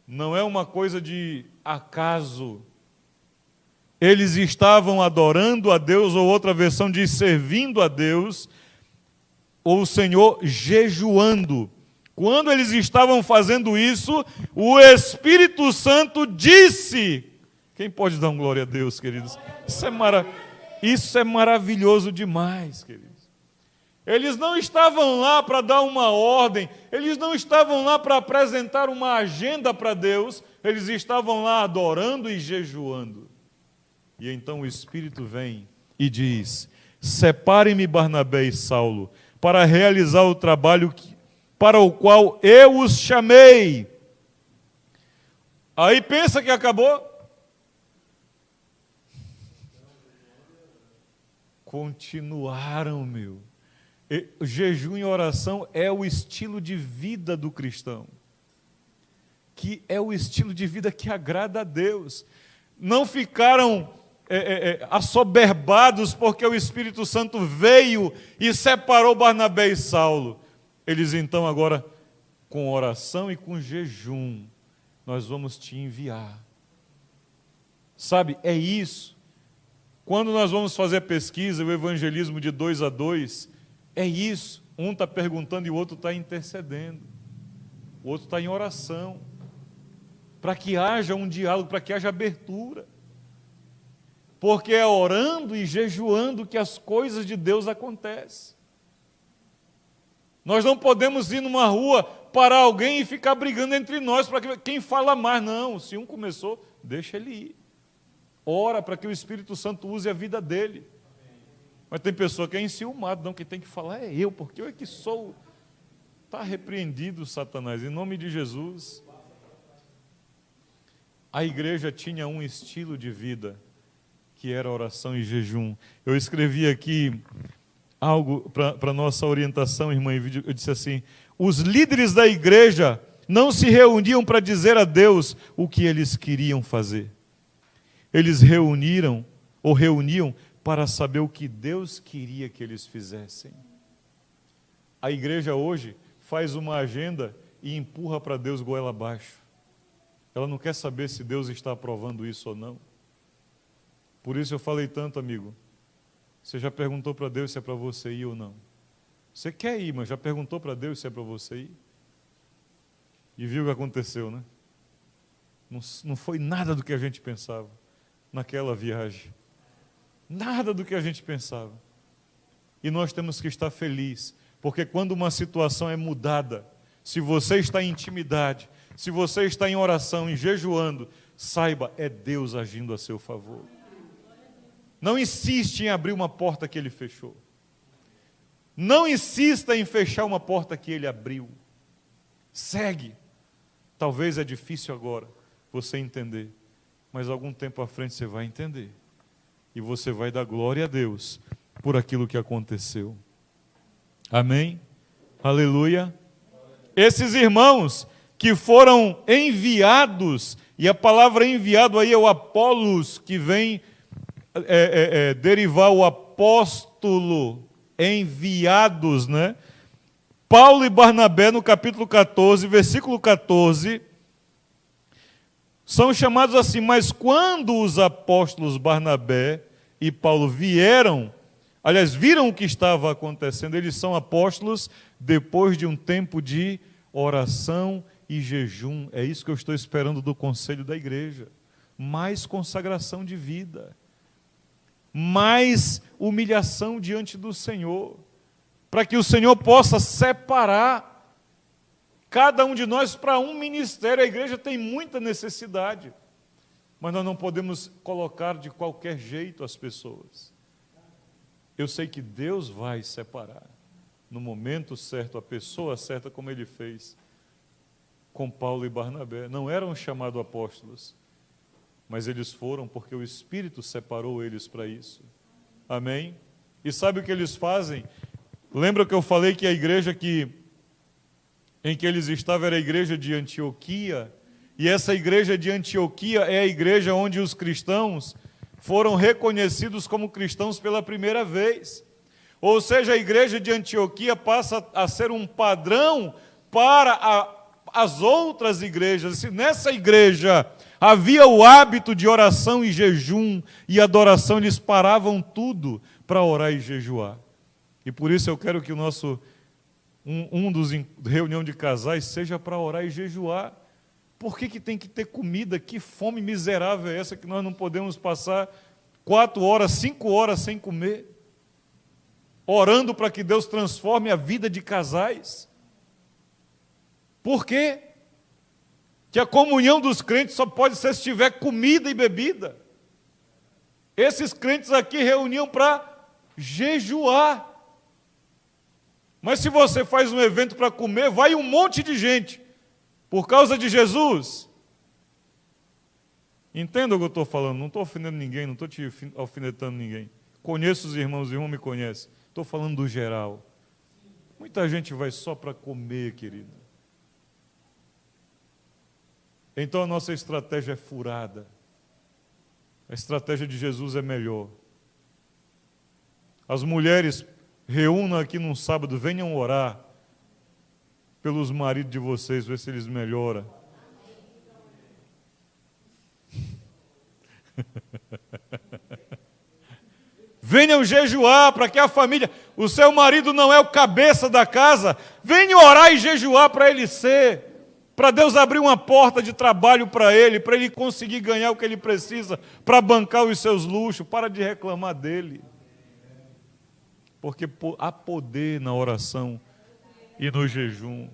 Não é uma coisa de acaso. Eles estavam adorando a Deus, ou outra versão diz servindo a Deus, ou o Senhor jejuando. Quando eles estavam fazendo isso, o Espírito Santo disse. Quem pode dar uma glória a Deus, queridos? Isso é maravilhoso demais, queridos. Eles não estavam lá para dar uma ordem, eles não estavam lá para apresentar uma agenda para Deus, eles estavam lá adorando e jejuando. E então o Espírito vem e diz: separem-me Barnabé e Saulo para realizar o trabalho para o qual eu os chamei. Aí pensa que acabou? Continuaram, meu. Jejum e oração é o estilo de vida do cristão, que é o estilo de vida que agrada a Deus. Não ficaram assoberbados porque o Espírito Santo veio e separou Barnabé e Saulo. Eles então agora, com oração e com jejum, nós vamos te enviar. Sabe, é isso. Quando nós vamos fazer a pesquisa, o evangelismo de 2 a 2, é isso. Um está perguntando e o outro está intercedendo. O outro está em oração. Para que haja um diálogo, para que haja abertura. Porque é orando e jejuando que as coisas de Deus acontecem. Nós não podemos ir numa rua, parar alguém e ficar brigando entre nós para quem fala mais. Não, se um começou, deixa ele ir. Ora para que o Espírito Santo use a vida dele. Mas tem pessoa que é enciumado, não, quem tem que falar é eu, porque eu é que sou. Está repreendido, Satanás, em nome de Jesus. A igreja tinha um estilo de vida, que era oração e jejum. Eu escrevi aqui algo para nossa orientação, irmã, eu disse assim: os líderes da igreja não se reuniam para dizer a Deus o que eles queriam fazer. Eles reuniam para saber o que Deus queria que eles fizessem. A igreja hoje faz uma agenda e empurra para Deus goela abaixo. Ela não quer saber se Deus está aprovando isso ou não. Por isso eu falei tanto, amigo. Você já perguntou para Deus se é para você ir ou não? Você quer ir, mas já perguntou para Deus se é para você ir? E viu o que aconteceu, né? Não foi nada do que a gente pensava naquela viagem. Nada do que a gente pensava. E nós temos que estar felizes, porque quando uma situação é mudada, se você está em intimidade, se você está em oração, em jejuando, saiba, é Deus agindo a seu favor. Não insiste em abrir uma porta que Ele fechou. Não insista em fechar uma porta que Ele abriu. Segue. Talvez é difícil agora você entender, mas algum tempo à frente você vai entender. E você vai dar glória a Deus por aquilo que aconteceu. Amém? Aleluia. Esses irmãos que foram enviados, e a palavra enviado aí é o Apolos, que vem derivar o apóstolo, apóstolo, enviados, né? Paulo e Barnabé, no capítulo 14, versículo 14, são chamados assim: mas quando os apóstolos Barnabé e Paulo viram o que estava acontecendo, eles são apóstolos depois de um tempo de oração e jejum. É isso que eu estou esperando do conselho da igreja. Mais consagração de vida, mais humilhação diante do Senhor, para que o Senhor possa separar cada um de nós para um ministério. A igreja tem muita necessidade, mas nós não podemos colocar de qualquer jeito as pessoas. Eu sei que Deus vai separar, no momento certo, a pessoa certa, como Ele fez com Paulo e Barnabé. Não eram chamados apóstolos, mas eles foram porque o Espírito separou eles para isso. Amém? E sabe o que eles fazem? Lembra que eu falei que a igreja em que eles estavam era a igreja de Antioquia? E essa igreja de Antioquia é a igreja onde os cristãos foram reconhecidos como cristãos pela primeira vez. Ou seja, a igreja de Antioquia passa a ser um padrão para as outras igrejas. Se nessa igreja havia o hábito de oração e jejum e adoração, eles paravam tudo para orar e jejuar. E por isso eu quero que o nosso um dos reunião de casais seja para orar e jejuar. Por que tem que ter comida? Que fome miserável é essa que nós não podemos passar 4 horas, 5 horas sem comer? Orando para que Deus transforme a vida de casais. Por quê? Que a comunhão dos crentes só pode ser se tiver comida e bebida. Esses crentes aqui reuniam para jejuar. Mas se você faz um evento para comer, vai um monte de gente. Por causa de Jesus. Entenda o que eu estou falando. Não estou ofendendo ninguém, não estou te alfinetando ninguém. Conheço os irmãos me conhecem. Estou falando do geral. Muita gente vai só para comer, querido. Então a nossa estratégia é furada. A estratégia de Jesus é melhor. As mulheres reúnam aqui num sábado, venham orar pelos maridos de vocês, ver se eles melhoram. Venham jejuar para que a família, o seu marido não é o cabeça da casa, venham orar e jejuar para ele ser, para Deus abrir uma porta de trabalho para ele conseguir ganhar o que ele precisa, para bancar os seus luxos. Para de reclamar dele. Porque há poder na oração e no jejum.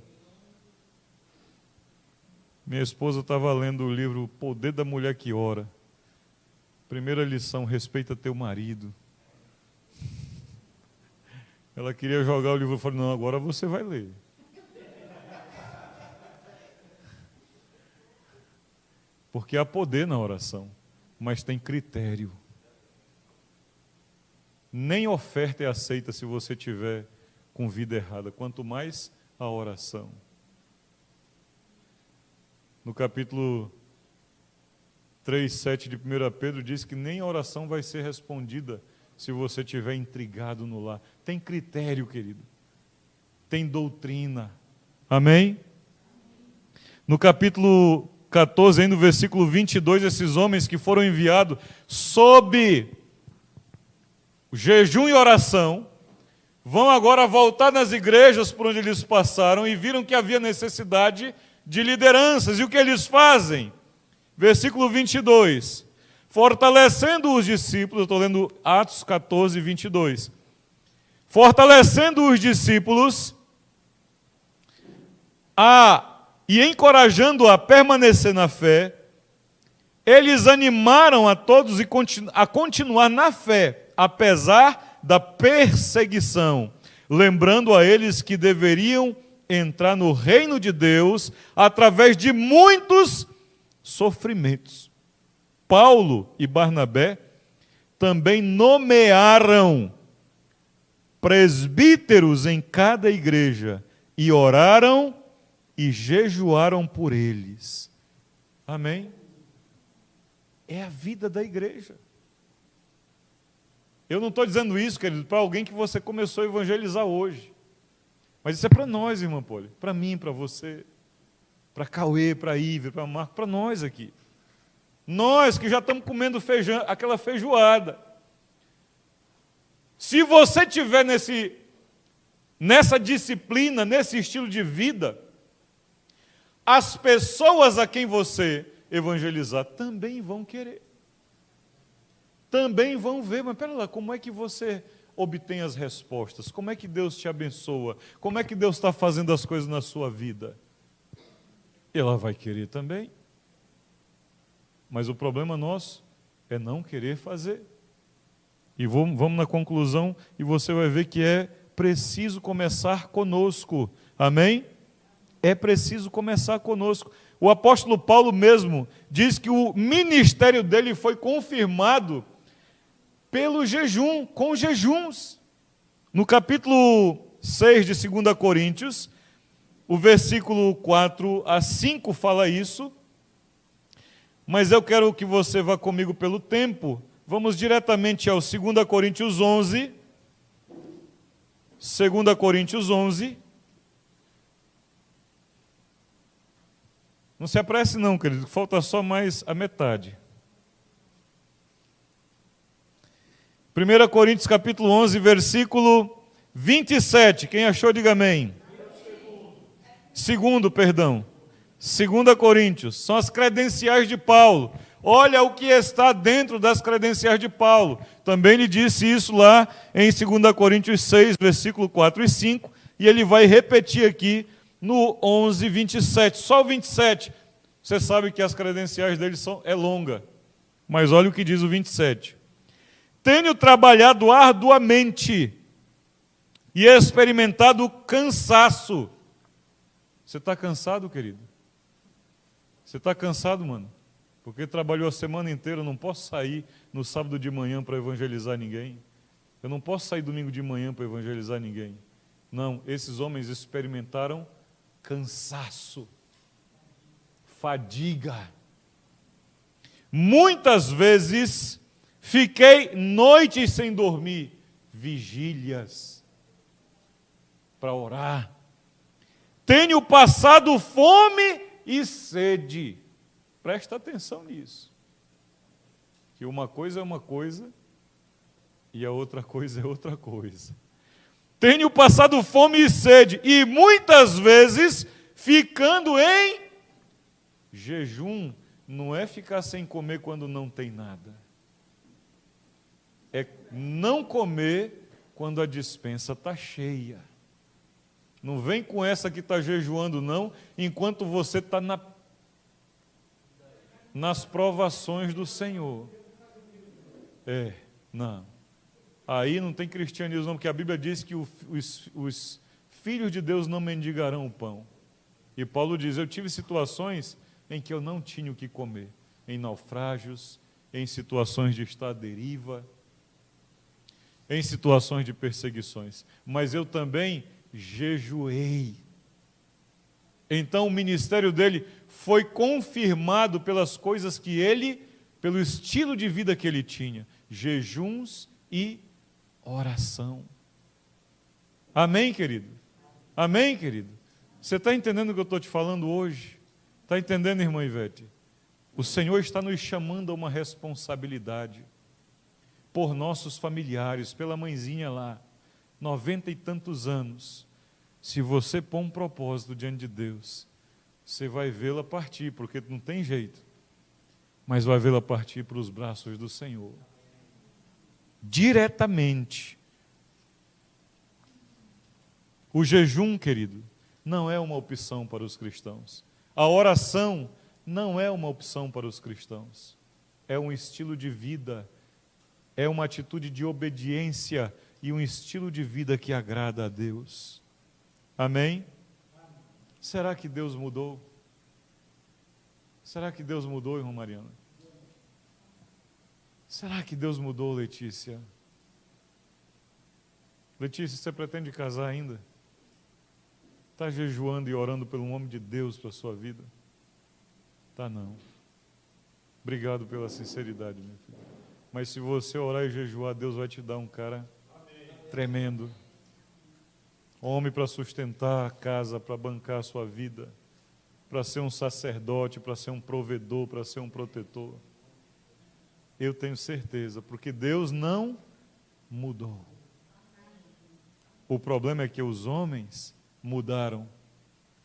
Minha esposa estava lendo o livro O Poder da Mulher que Ora. Primeira lição: respeita teu marido. Ela queria jogar o livro, eu falei: não, agora você vai ler. Porque há poder na oração, mas tem critério. Nem oferta é aceita se você tiver com vida errada, quanto mais a oração. No capítulo 3:7 de 1 Pedro diz que nem a oração vai ser respondida se você estiver intrigado no lar. Tem critério, querido. Tem doutrina. Amém? No capítulo 14, aí no versículo 22, esses homens que foram enviados sob jejum e oração, vão agora voltar nas igrejas por onde eles passaram e viram que havia necessidade de lideranças. E o que eles fazem? Versículo 22. Fortalecendo os discípulos, eu estou lendo Atos 14, 22. Fortalecendo os discípulos e encorajando a permanecer na fé, eles animaram a todos a continuar na fé, apesar da perseguição, lembrando a eles que deveriam entrar no reino de Deus através de muitos sofrimentos. Paulo e Barnabé também nomearam presbíteros em cada igreja e oraram e jejuaram por eles. Amém? É a vida da igreja. Eu não estou dizendo isso, querido, para alguém que você começou a evangelizar hoje. Mas isso é para nós, irmã Poli, para mim, para você, para Cauê, para Iver, para Marco, para nós aqui. Nós que já estamos comendo feijão, aquela feijoada. Se você tiver nessa disciplina, nesse estilo de vida, as pessoas a quem você evangelizar também vão querer. Também vão ver, mas pera lá, como é que você obtém as respostas? Como é que Deus te abençoa? Como é que Deus está fazendo as coisas na sua vida? Ela vai querer também. Mas o problema nosso é não querer fazer. E vamos na conclusão e você vai ver que é preciso começar conosco. Amém? É preciso começar conosco. O apóstolo Paulo mesmo diz que o ministério dele foi confirmado pelo jejum, com jejuns. No capítulo 6 de 2 Coríntios, o versículo 4 a 5 fala isso, mas eu quero que você vá comigo pelo tempo. Vamos diretamente ao 2 Coríntios 11. 2 Coríntios 11. Não se apresse não, querido, falta só mais a metade. 1 Coríntios capítulo 11, versículo 27. Quem achou, diga amém. Segundo, perdão. 2 Coríntios, são as credenciais de Paulo. Olha o que está dentro das credenciais de Paulo. Também ele disse isso lá em 2 Coríntios 6, versículo 4 e 5, e ele vai repetir aqui no 11, 27. Só o 27. Você sabe que as credenciais dele é longa, mas olha o que diz o 27. Tenho trabalhado arduamente e experimentado cansaço. Você está cansado, querido? Você está cansado, mano? Porque trabalhou a semana inteira, eu não posso sair no sábado de manhã para evangelizar ninguém. Eu não posso sair domingo de manhã para evangelizar ninguém. Não, esses homens experimentaram cansaço, fadiga. Muitas vezes fiquei noites sem dormir, vigílias para orar. Tenho passado fome e sede. Presta atenção nisso. Que uma coisa é uma coisa e a outra coisa é outra coisa. Tenho passado fome e sede e muitas vezes ficando em jejum. Não é ficar sem comer quando não tem nada. É não comer quando a despensa está cheia. Não vem com essa que está jejuando, não, enquanto você está nas provações do Senhor. Não. Aí não tem cristianismo, não, porque a Bíblia diz que os filhos de Deus não mendigarão o pão. E Paulo diz, eu tive situações em que eu não tinha o que comer, em naufrágios, em situações de estar à deriva, em situações de perseguições, mas eu também jejuei. Então o ministério dele foi confirmado pelas coisas que ele, pelo estilo de vida que ele tinha, jejuns e oração. Amém, querido? Amém, querido? Você está entendendo o que eu estou te falando hoje? Está entendendo, irmã Ivete? O Senhor está nos chamando a uma responsabilidade por nossos familiares, pela mãezinha lá, 90 e tantos anos. Se você pôr um propósito diante de Deus, você vai vê-la partir, porque não tem jeito, mas vai vê-la partir para os braços do Senhor. Diretamente. O jejum, querido, não é uma opção para os cristãos. A oração não é uma opção para os cristãos. É um estilo de vida, é uma atitude de obediência e um estilo de vida que agrada a Deus. Amém? Será que Deus mudou? Será que Deus mudou, irmã Mariana? Será que Deus mudou, Letícia? Letícia, você pretende casar ainda? Está jejuando e orando pelo nome de Deus para a sua vida? Tá não. Obrigado pela sinceridade, meu filho. Mas se você orar e jejuar, Deus vai te dar um cara tremendo. Homem para sustentar a casa, para bancar a sua vida, para ser um sacerdote, para ser um provedor, para ser um protetor. Eu tenho certeza, porque Deus não mudou. O problema é que os homens mudaram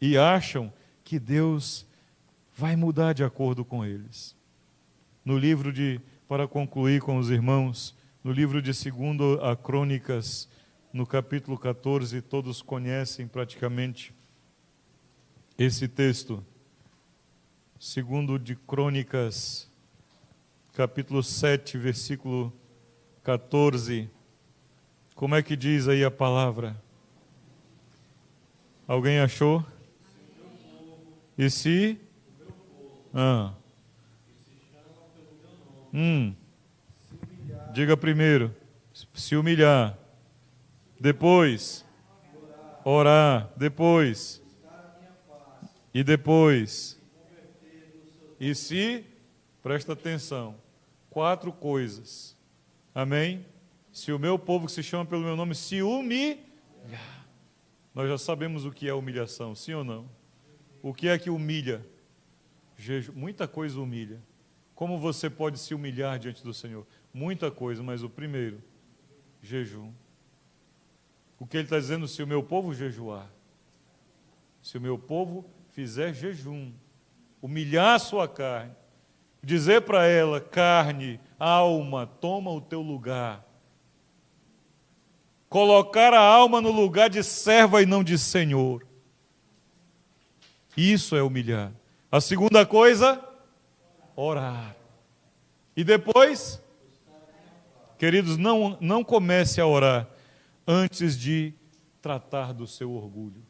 e acham que Deus vai mudar de acordo com eles. No livro para concluir com os irmãos, no livro de 2 a Crônicas, no capítulo 14, todos conhecem praticamente esse texto. 2 de Crônicas, capítulo 7, versículo 14. Como é que diz aí a palavra? Alguém achou? E se? Diga primeiro. Se humilhar. Depois. Orar. Depois. E depois. E se? Presta atenção. 4 coisas. Amém? Se o meu povo que se chama pelo meu nome se humilhar. Nós já sabemos o que é humilhação, sim ou não? O que é que humilha? Muita coisa humilha. Como você pode se humilhar diante do Senhor? Muita coisa, mas o primeiro, jejum. O que ele está dizendo? Se o meu povo jejuar, se o meu povo fizer jejum, humilhar a sua carne, dizer para ela, carne, alma, toma o teu lugar, colocar a alma no lugar de serva e não de senhor. Isso é humilhar. A segunda coisa, orar. E depois, queridos, não comece a orar antes de tratar do seu orgulho.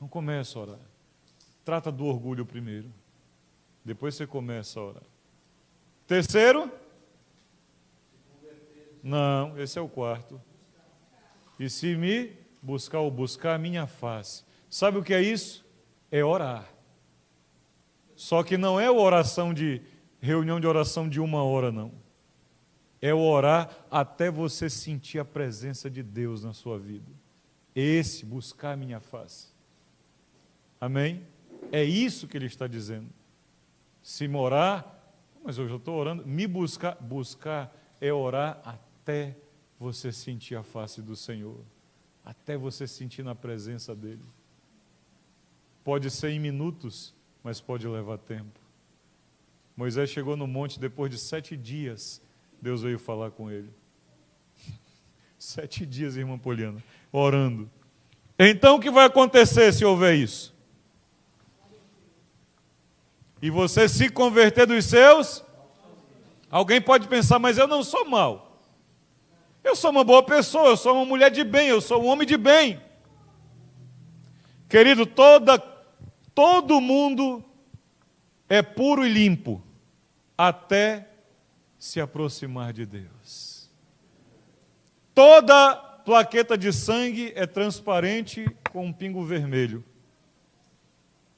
Não comece a orar. Trata do orgulho primeiro. Depois você começa a orar. Terceiro? Não, esse é o quarto. E se me buscar ou buscar a minha face. Sabe o que é isso? É orar. Só que não é reunião de oração de 1 hora, não. É o orar até você sentir a presença de Deus na sua vida. Buscar a minha face. Amém? É isso que ele está dizendo. Se me orar, mas eu já estou orando, me buscar é orar até você sentir a face do Senhor, até você sentir na presença dele. Pode ser em minutos, mas pode levar tempo. Moisés chegou no monte depois de 7 dias, Deus veio falar com ele. 7 dias, irmã Poliana, orando. Então o que vai acontecer se houver isso? E você se converter dos seus? Alguém pode pensar, mas eu não sou mau. Eu sou uma boa pessoa, eu sou uma mulher de bem, eu sou um homem de bem. Querido, todo mundo é puro e limpo até se aproximar de Deus. Toda plaqueta de sangue é transparente com um pingo vermelho,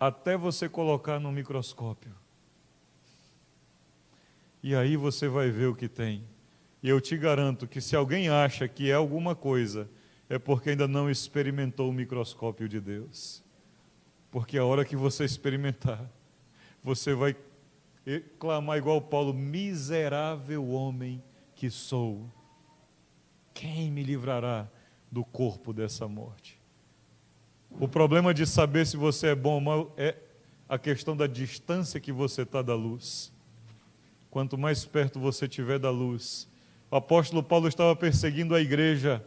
até você colocar no microscópio. E aí você vai ver o que tem. E eu te garanto que se alguém acha que é alguma coisa, é porque ainda não experimentou o microscópio de Deus. Porque a hora que você experimentar, você vai clamar igual Paulo, miserável homem que sou. Quem me livrará do corpo dessa morte? O problema de saber se você é bom ou mal é a questão da distância que você está da luz. Quanto mais perto você estiver da luz. O apóstolo Paulo estava perseguindo a igreja,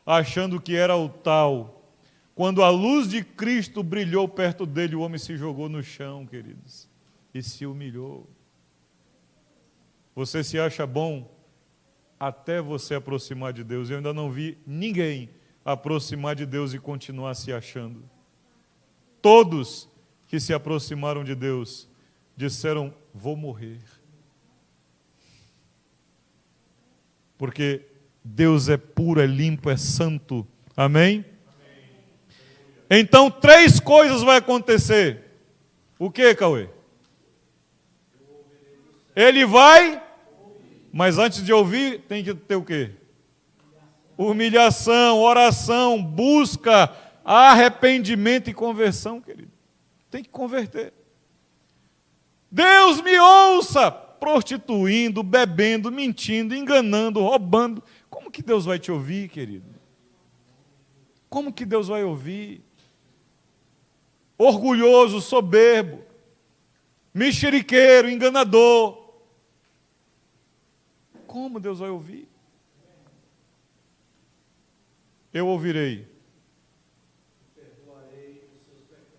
achando que era o tal. Quando a luz de Cristo brilhou perto dele, o homem se jogou no chão, queridos, e se humilhou. Você se acha bom até você aproximar de Deus. Eu ainda não vi ninguém aproximar de Deus e continuar se achando. Todos que se aproximaram de Deus disseram, vou morrer. Porque Deus é puro, é limpo, é santo. Amém? Então 3 coisas vai acontecer. O que, Cauê? Ele vai Mas antes de ouvir, tem que ter o quê? Humilhação, oração, busca, arrependimento e conversão, querido. Tem que converter. Deus me ouça, prostituindo, bebendo, mentindo, enganando, roubando. Como que Deus vai te ouvir, querido? Como que Deus vai ouvir? Orgulhoso, soberbo, mexeriqueiro, enganador. Como Deus vai ouvir? Eu ouvirei.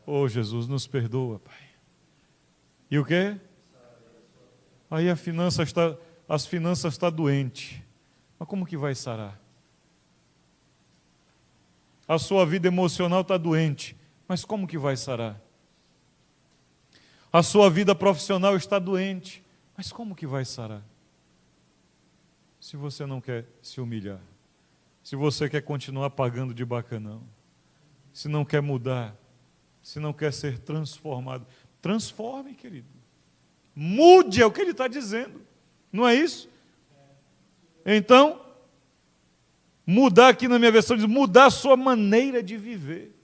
Oh, Jesus, nos perdoa, Pai. E o quê? Aí as finanças estão doentes. Mas como que vai sarar? A sua vida emocional está doente. Mas como que vai sarar? A sua vida profissional está doente. Mas como que vai sarar? Se você não quer se humilhar. Se você quer continuar pagando de bacanão. Se não quer mudar. Se não quer ser transformado. Transforme, querido. Mude, é o que ele está dizendo. Não é isso? Então, mudar aqui na minha versão diz mudar a sua maneira de viver.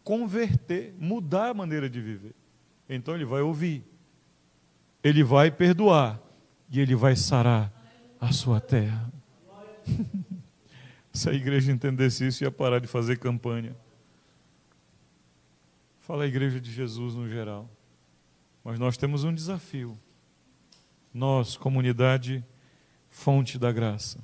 Converter, mudar a maneira de viver. Então ele vai ouvir. Ele vai perdoar. E ele vai sarar a sua terra. Se a igreja entendesse isso, ia parar de fazer campanha. Fala a igreja de Jesus no geral. Mas nós temos um desafio. Nós, comunidade Fonte da Graça.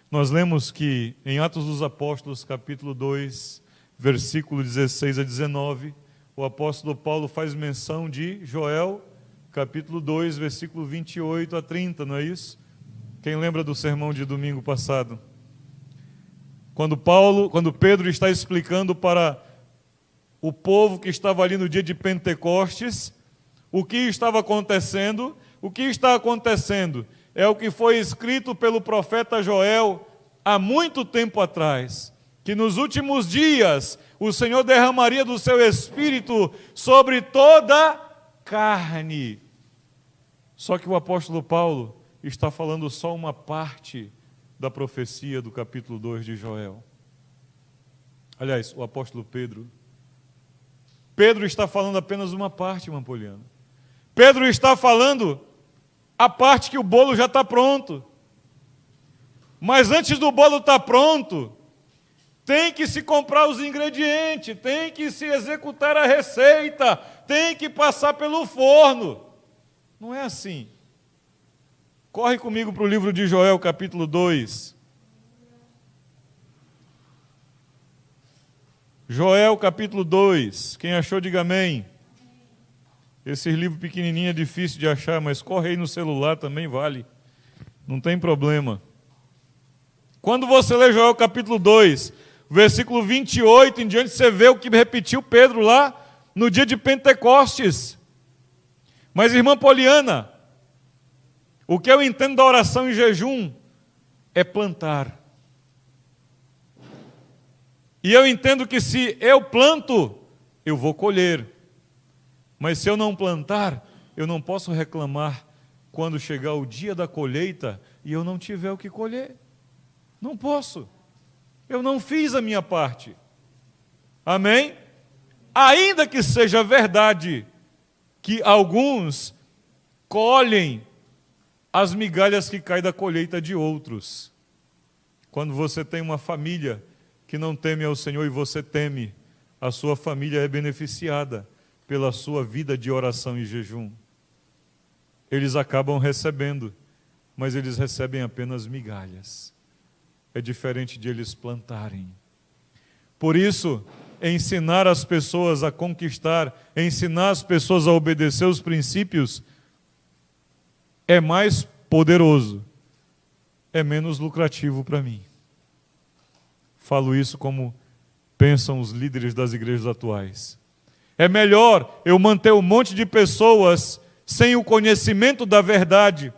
Nós lemos que em Atos dos Apóstolos, capítulo 2, versículo 16 a 19, o apóstolo Paulo faz menção de Joel, capítulo 2, versículo 28 a 30, não é isso? Quem lembra do sermão de domingo passado? Quando Pedro está explicando para o povo que estava ali no dia de Pentecostes, o que estava acontecendo? O que está acontecendo é o que foi escrito pelo profeta Joel há muito tempo atrás, que nos últimos dias o Senhor derramaria do seu Espírito sobre toda carne. Só que o apóstolo Paulo está falando só uma parte da profecia do capítulo 2 de Joel. Aliás, o apóstolo Pedro está falando apenas uma parte, irmã Poliana. Pedro está falando a parte que o bolo já está pronto. Mas antes do bolo estar pronto, tem que se comprar os ingredientes, tem que se executar a receita, tem que passar pelo forno. Não é assim. Corre comigo para o livro de Joel, capítulo 2. Joel, capítulo 2. Quem achou, diga amém. Esse livro pequenininho é difícil de achar, mas corre aí no celular também vale. Não tem problema. Quando você lê Joel, capítulo 2, versículo 28 em diante, você vê o que repetiu Pedro lá no dia de Pentecostes. Mas, irmã Poliana, o que eu entendo da oração em jejum é plantar. E eu entendo que se eu planto, eu vou colher. Mas se eu não plantar, eu não posso reclamar quando chegar o dia da colheita e eu não tiver o que colher. Não posso. Eu não fiz a minha parte. Amém? Ainda que seja verdade que alguns colhem as migalhas que caem da colheita de outros. Quando você tem uma família que não teme ao Senhor e você teme, a sua família é beneficiada pela sua vida de oração e jejum. Eles acabam recebendo, mas eles recebem apenas migalhas. É diferente de eles plantarem. Por isso, ensinar as pessoas a conquistar, ensinar as pessoas a obedecer os princípios é mais poderoso, é menos lucrativo para mim. Falo isso como pensam os líderes das igrejas atuais. É melhor eu manter um monte de pessoas sem o conhecimento da verdade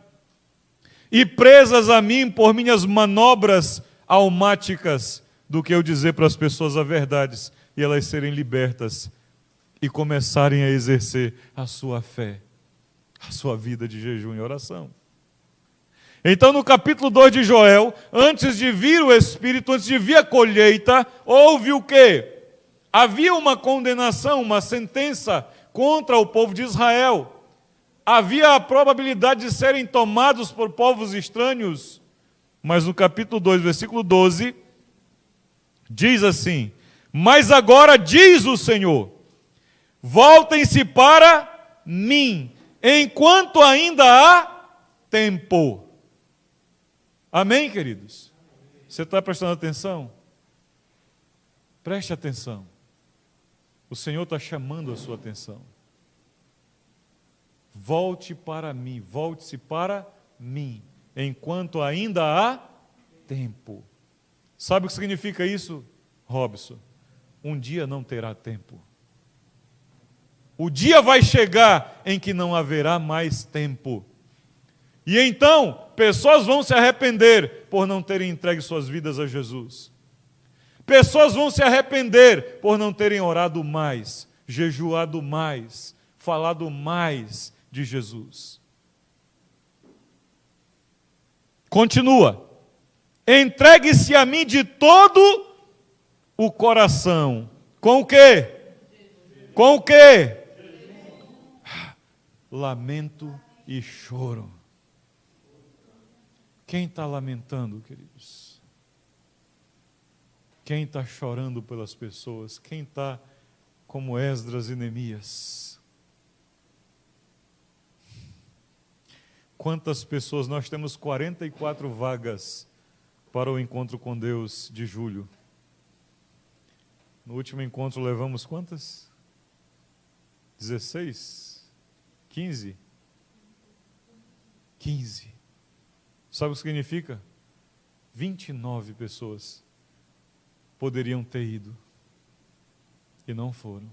e presas a mim por minhas manobras almáticas do que eu dizer para as pessoas a verdade e elas serem libertas e começarem a exercer a sua fé. a sua vida de jejum e oração. Então, no capítulo 2 de Joel, antes de vir o Espírito, antes de vir a colheita, houve o quê? Havia uma condenação, uma sentença contra o povo de Israel. Havia a probabilidade de serem tomados por povos estranhos. Mas no capítulo 2, versículo 12, diz assim: mas agora diz o Senhor, voltem-se para mim, enquanto ainda há tempo. Amém, queridos? Você está prestando atenção? Preste atenção. O Senhor está chamando a sua atenção. Volte para mim, volte-se para mim, enquanto ainda há tempo. Sabe o que significa isso, Robson? Um dia não terá tempo. O dia vai chegar em que não haverá mais tempo. E então, pessoas vão se arrepender por não terem entregue suas vidas a Jesus. Pessoas vão se arrepender por não terem orado mais, jejuado mais, falado mais de Jesus. Continua. Entregue-se a mim de todo o coração. Com o quê? Com o quê? Lamento e choro. Quem está lamentando, queridos? Quem está chorando pelas pessoas? Quem está como Esdras e Neemias? Quantas pessoas? Nós temos 44 vagas para o encontro com Deus de julho. No último encontro levamos quantas? 16? 15? 15. Sabe o que significa? 29 pessoas poderiam ter ido e não foram.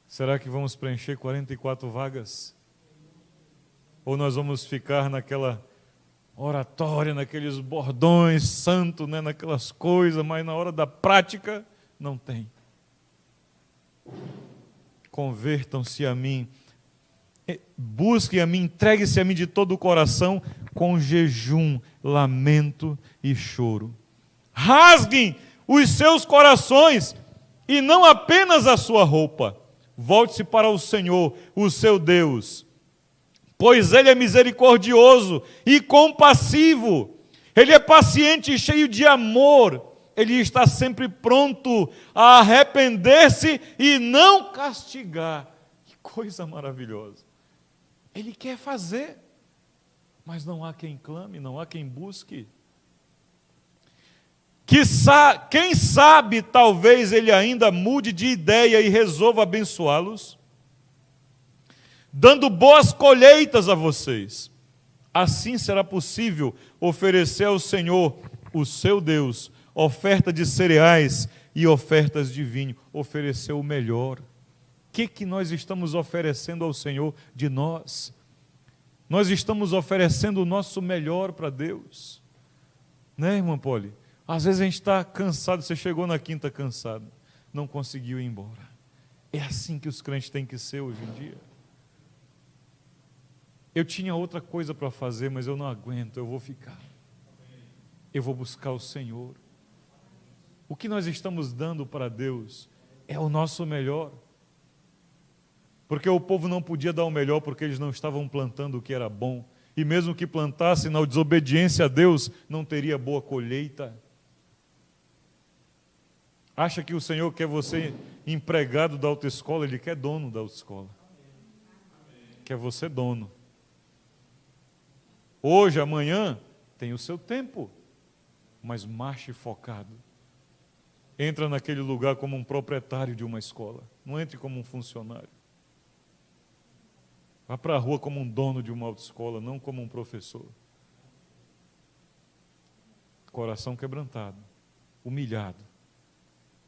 Será que vamos preencher 44 vagas? Ou nós vamos ficar naquela oratória, naqueles bordões santos, né, naquelas coisas, mas na hora da prática não tem. Convertam-se a mim, busquem a mim, entreguem-se a mim de todo o coração, com jejum, lamento e choro. Rasguem os seus corações e não apenas a sua roupa. Volte-se para o Senhor, o seu Deus, pois Ele é misericordioso e compassivo. Ele é paciente e cheio de amor. Ele está sempre pronto a arrepender-se e não castigar. Que coisa maravilhosa. Ele quer fazer, mas não há quem clame, não há quem busque. Quem sabe, talvez Ele ainda mude de ideia e resolva abençoá-los, dando boas colheitas a vocês. Assim será possível oferecer ao Senhor, o seu Deus, oferta de cereais e ofertas de vinho. Oferecer o melhor. O que nós estamos oferecendo ao Senhor de nós? Nós estamos oferecendo o nosso melhor para Deus. Né, irmã Poli? Às vezes a gente está cansado, você chegou na quinta cansado, não conseguiu ir embora. É assim que os crentes têm que ser hoje em dia. Eu tinha outra coisa para fazer, mas eu não aguento, eu vou ficar. Eu vou buscar o Senhor. O que nós estamos dando para Deus é o nosso melhor. Porque o povo não podia dar o melhor porque eles não estavam plantando o que era bom. E mesmo que plantasse na desobediência a Deus, não teria boa colheita. Acha que o Senhor quer você empregado da autoescola? Ele quer dono da autoescola. Quer você dono. Hoje, amanhã, tem o seu tempo, mas marche focado. Entra naquele lugar como um proprietário de uma escola, não entre como um funcionário. Vá para a rua como um dono de uma autoescola, não como um professor. Coração quebrantado, humilhado,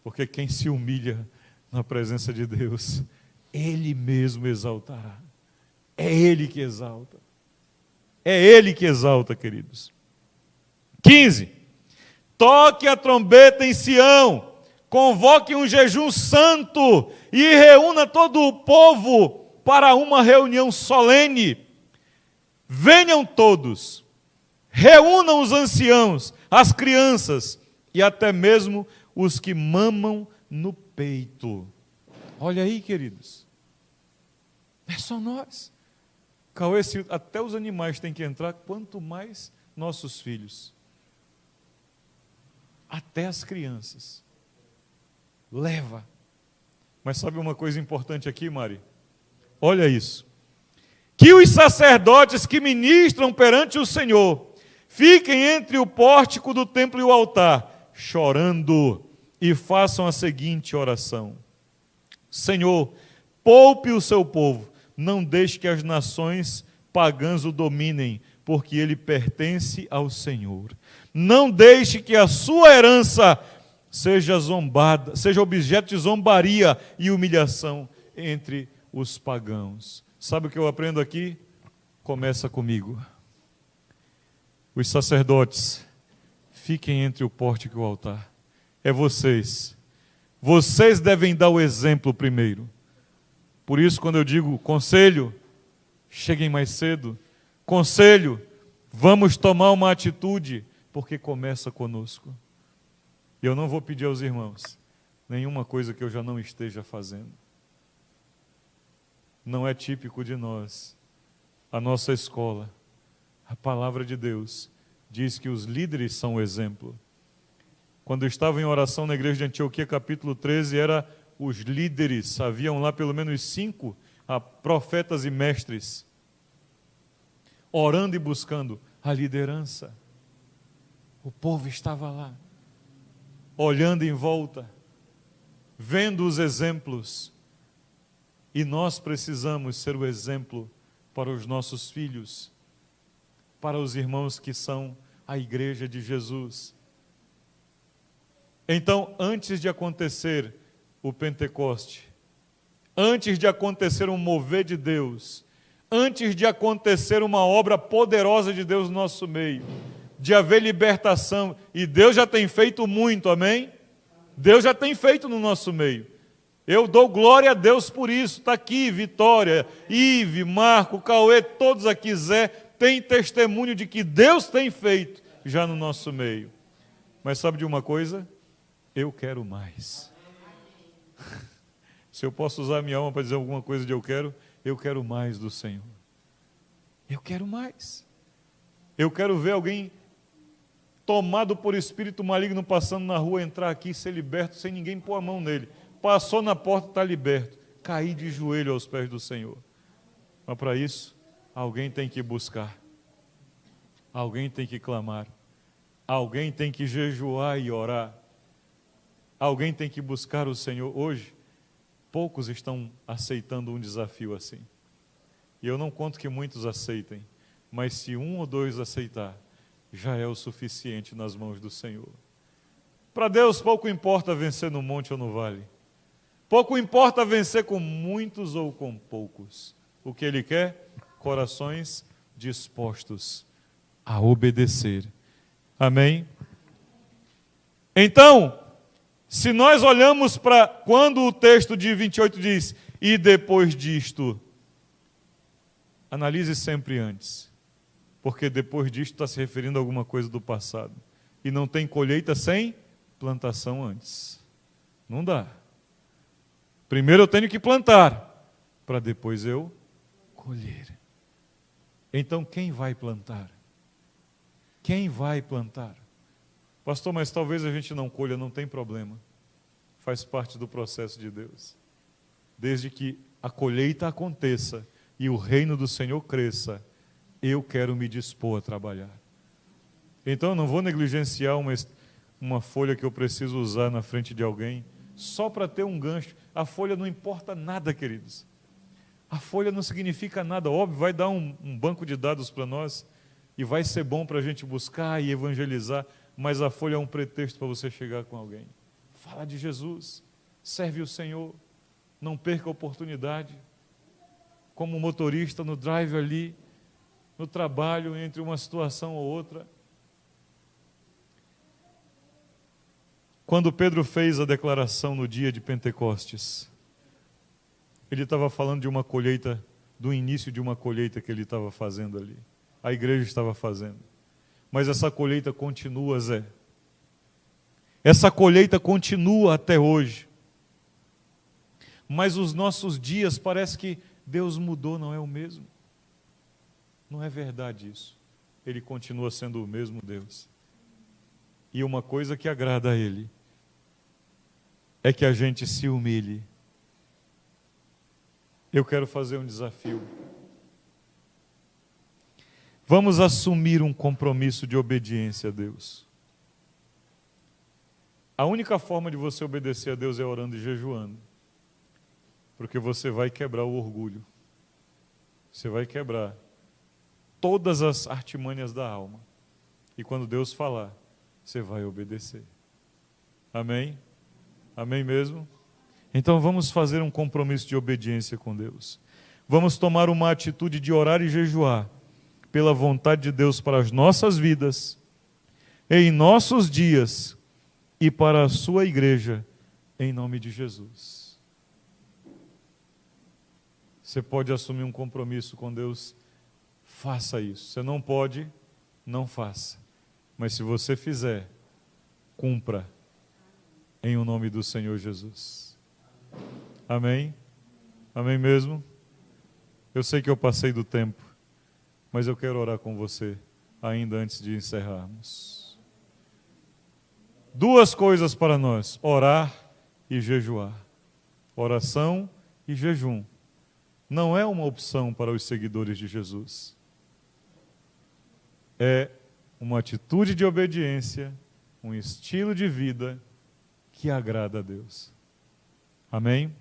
porque quem se humilha na presença de Deus, Ele mesmo exaltará. É Ele que exalta. É Ele que exalta, queridos. 15. Toque a trombeta em Sião, convoque um jejum santo e reúna todo o povo para uma reunião solene. Venham todos, reúnam os anciãos, as crianças e até mesmo os que mamam no peito. Olha aí, queridos. É só nós. Cauê, se até os animais têm que entrar, quanto mais nossos filhos. Até as crianças. Leva. Mas sabe uma coisa importante aqui, Mari? Olha isso. Que os sacerdotes que ministram perante o Senhor fiquem entre o pórtico do templo e o altar, chorando, e façam a seguinte oração: Senhor, poupe o seu povo, não deixe que as nações pagãs o dominem, porque ele pertence ao Senhor. Não deixe que a sua herança seja zombada, seja objeto de zombaria e humilhação entre os pagãos. Sabe o que eu aprendo aqui? Começa comigo. Os sacerdotes, fiquem entre o pórtico e o altar. É vocês. Vocês devem dar o exemplo primeiro. Por isso, quando eu digo conselho, cheguem mais cedo. Conselho, vamos tomar uma atitude, porque começa conosco. E eu não vou pedir aos irmãos nenhuma coisa que eu já não esteja fazendo. Não é típico de nós. A nossa escola, a palavra de Deus, diz que os líderes são o exemplo. Quando eu estava em oração na igreja de Antioquia, capítulo 13, era os líderes, haviam lá pelo menos 5 profetas e mestres, orando e buscando a liderança. O povo estava lá, olhando em volta, vendo os exemplos. E nós precisamos ser o exemplo para os nossos filhos, para os irmãos que são a igreja de Jesus. Então, antes de acontecer o Pentecoste, antes de acontecer um mover de Deus, antes de acontecer uma obra poderosa de Deus no nosso meio, de haver libertação, e Deus já tem feito muito, amém? Deus já tem feito no nosso meio. Eu dou glória a Deus por isso. Está aqui Vitória, Ive, Marco, Cauê, todos aqui, Zé, tem testemunho de que Deus tem feito já no nosso meio. Mas sabe de uma coisa? Eu quero mais. Se eu posso usar a minha alma para dizer alguma coisa de eu quero mais do Senhor. Eu quero mais. Eu quero ver alguém tomado por espírito maligno passando na rua, entrar aqui e ser liberto sem ninguém pôr a mão nele. Passou na porta, está liberto. Cair de joelho aos pés do Senhor. Mas para isso, alguém tem que buscar. Alguém tem que clamar. Alguém tem que jejuar e orar. Alguém tem que buscar o Senhor. Hoje, poucos estão aceitando um desafio assim. E eu não conto que muitos aceitem, mas se 1 ou 2 aceitar, já é o suficiente nas mãos do Senhor. Para Deus, pouco importa vencer no monte ou no vale. Pouco importa vencer com muitos ou com poucos. O que Ele quer? Corações dispostos a obedecer. Amém? Então, se nós olhamos para quando o texto de 28 diz, e depois disto, analise sempre antes, porque depois disto está se referindo a alguma coisa do passado. E não tem colheita sem plantação antes. Não dá. Primeiro eu tenho que plantar, para depois eu colher. Então quem vai plantar? Quem vai plantar? Pastor, mas talvez a gente não colha, não tem problema. Faz parte do processo de Deus. Desde que a colheita aconteça e o reino do Senhor cresça, eu quero me dispor a trabalhar. Então eu não vou negligenciar uma folha que eu preciso usar na frente de alguém, só para ter um gancho. A folha não importa nada, queridos. A folha não significa nada. Óbvio, vai dar um banco de dados para nós e vai ser bom para a gente buscar e evangelizar, mas a folha é um pretexto para você chegar com alguém. Fala de Jesus, serve o Senhor, não perca a oportunidade. Como motorista no drive ali, no trabalho, entre uma situação ou outra. Quando Pedro fez a declaração no dia de Pentecostes, Ele estava falando de uma colheita, do início de uma colheita que ele estava fazendo ali. A igreja estava fazendo. Mas essa colheita continua, Zé. Essa colheita continua até hoje. Mas os nossos dias parece que Deus mudou, não é o mesmo. Não é verdade isso. Ele continua sendo o mesmo Deus. E uma coisa que agrada a Ele é que a gente se humilhe. Eu quero fazer um desafio. Vamos assumir um compromisso de obediência a Deus. A única forma de você obedecer a Deus é orando e jejuando. Porque você vai quebrar o orgulho. Você vai quebrar todas as artimanhas da alma. E quando Deus falar, você vai obedecer. Amém? Amém mesmo? Então vamos fazer um compromisso de obediência com Deus. Vamos tomar uma atitude de orar e jejuar pela vontade de Deus para as nossas vidas, em nossos dias e para a sua igreja, em nome de Jesus. Você pode assumir um compromisso com Deus, faça isso. Você não pode, não faça. Mas se você fizer, cumpra em o nome do Senhor Jesus. Amém? Amém mesmo? Eu sei que eu passei do tempo, mas eu quero orar com você ainda antes de encerrarmos. Duas coisas para nós: orar e jejuar. Oração e jejum. Não é uma opção para os seguidores de Jesus. É uma atitude de obediência, um estilo de vida que agrada a Deus. Amém?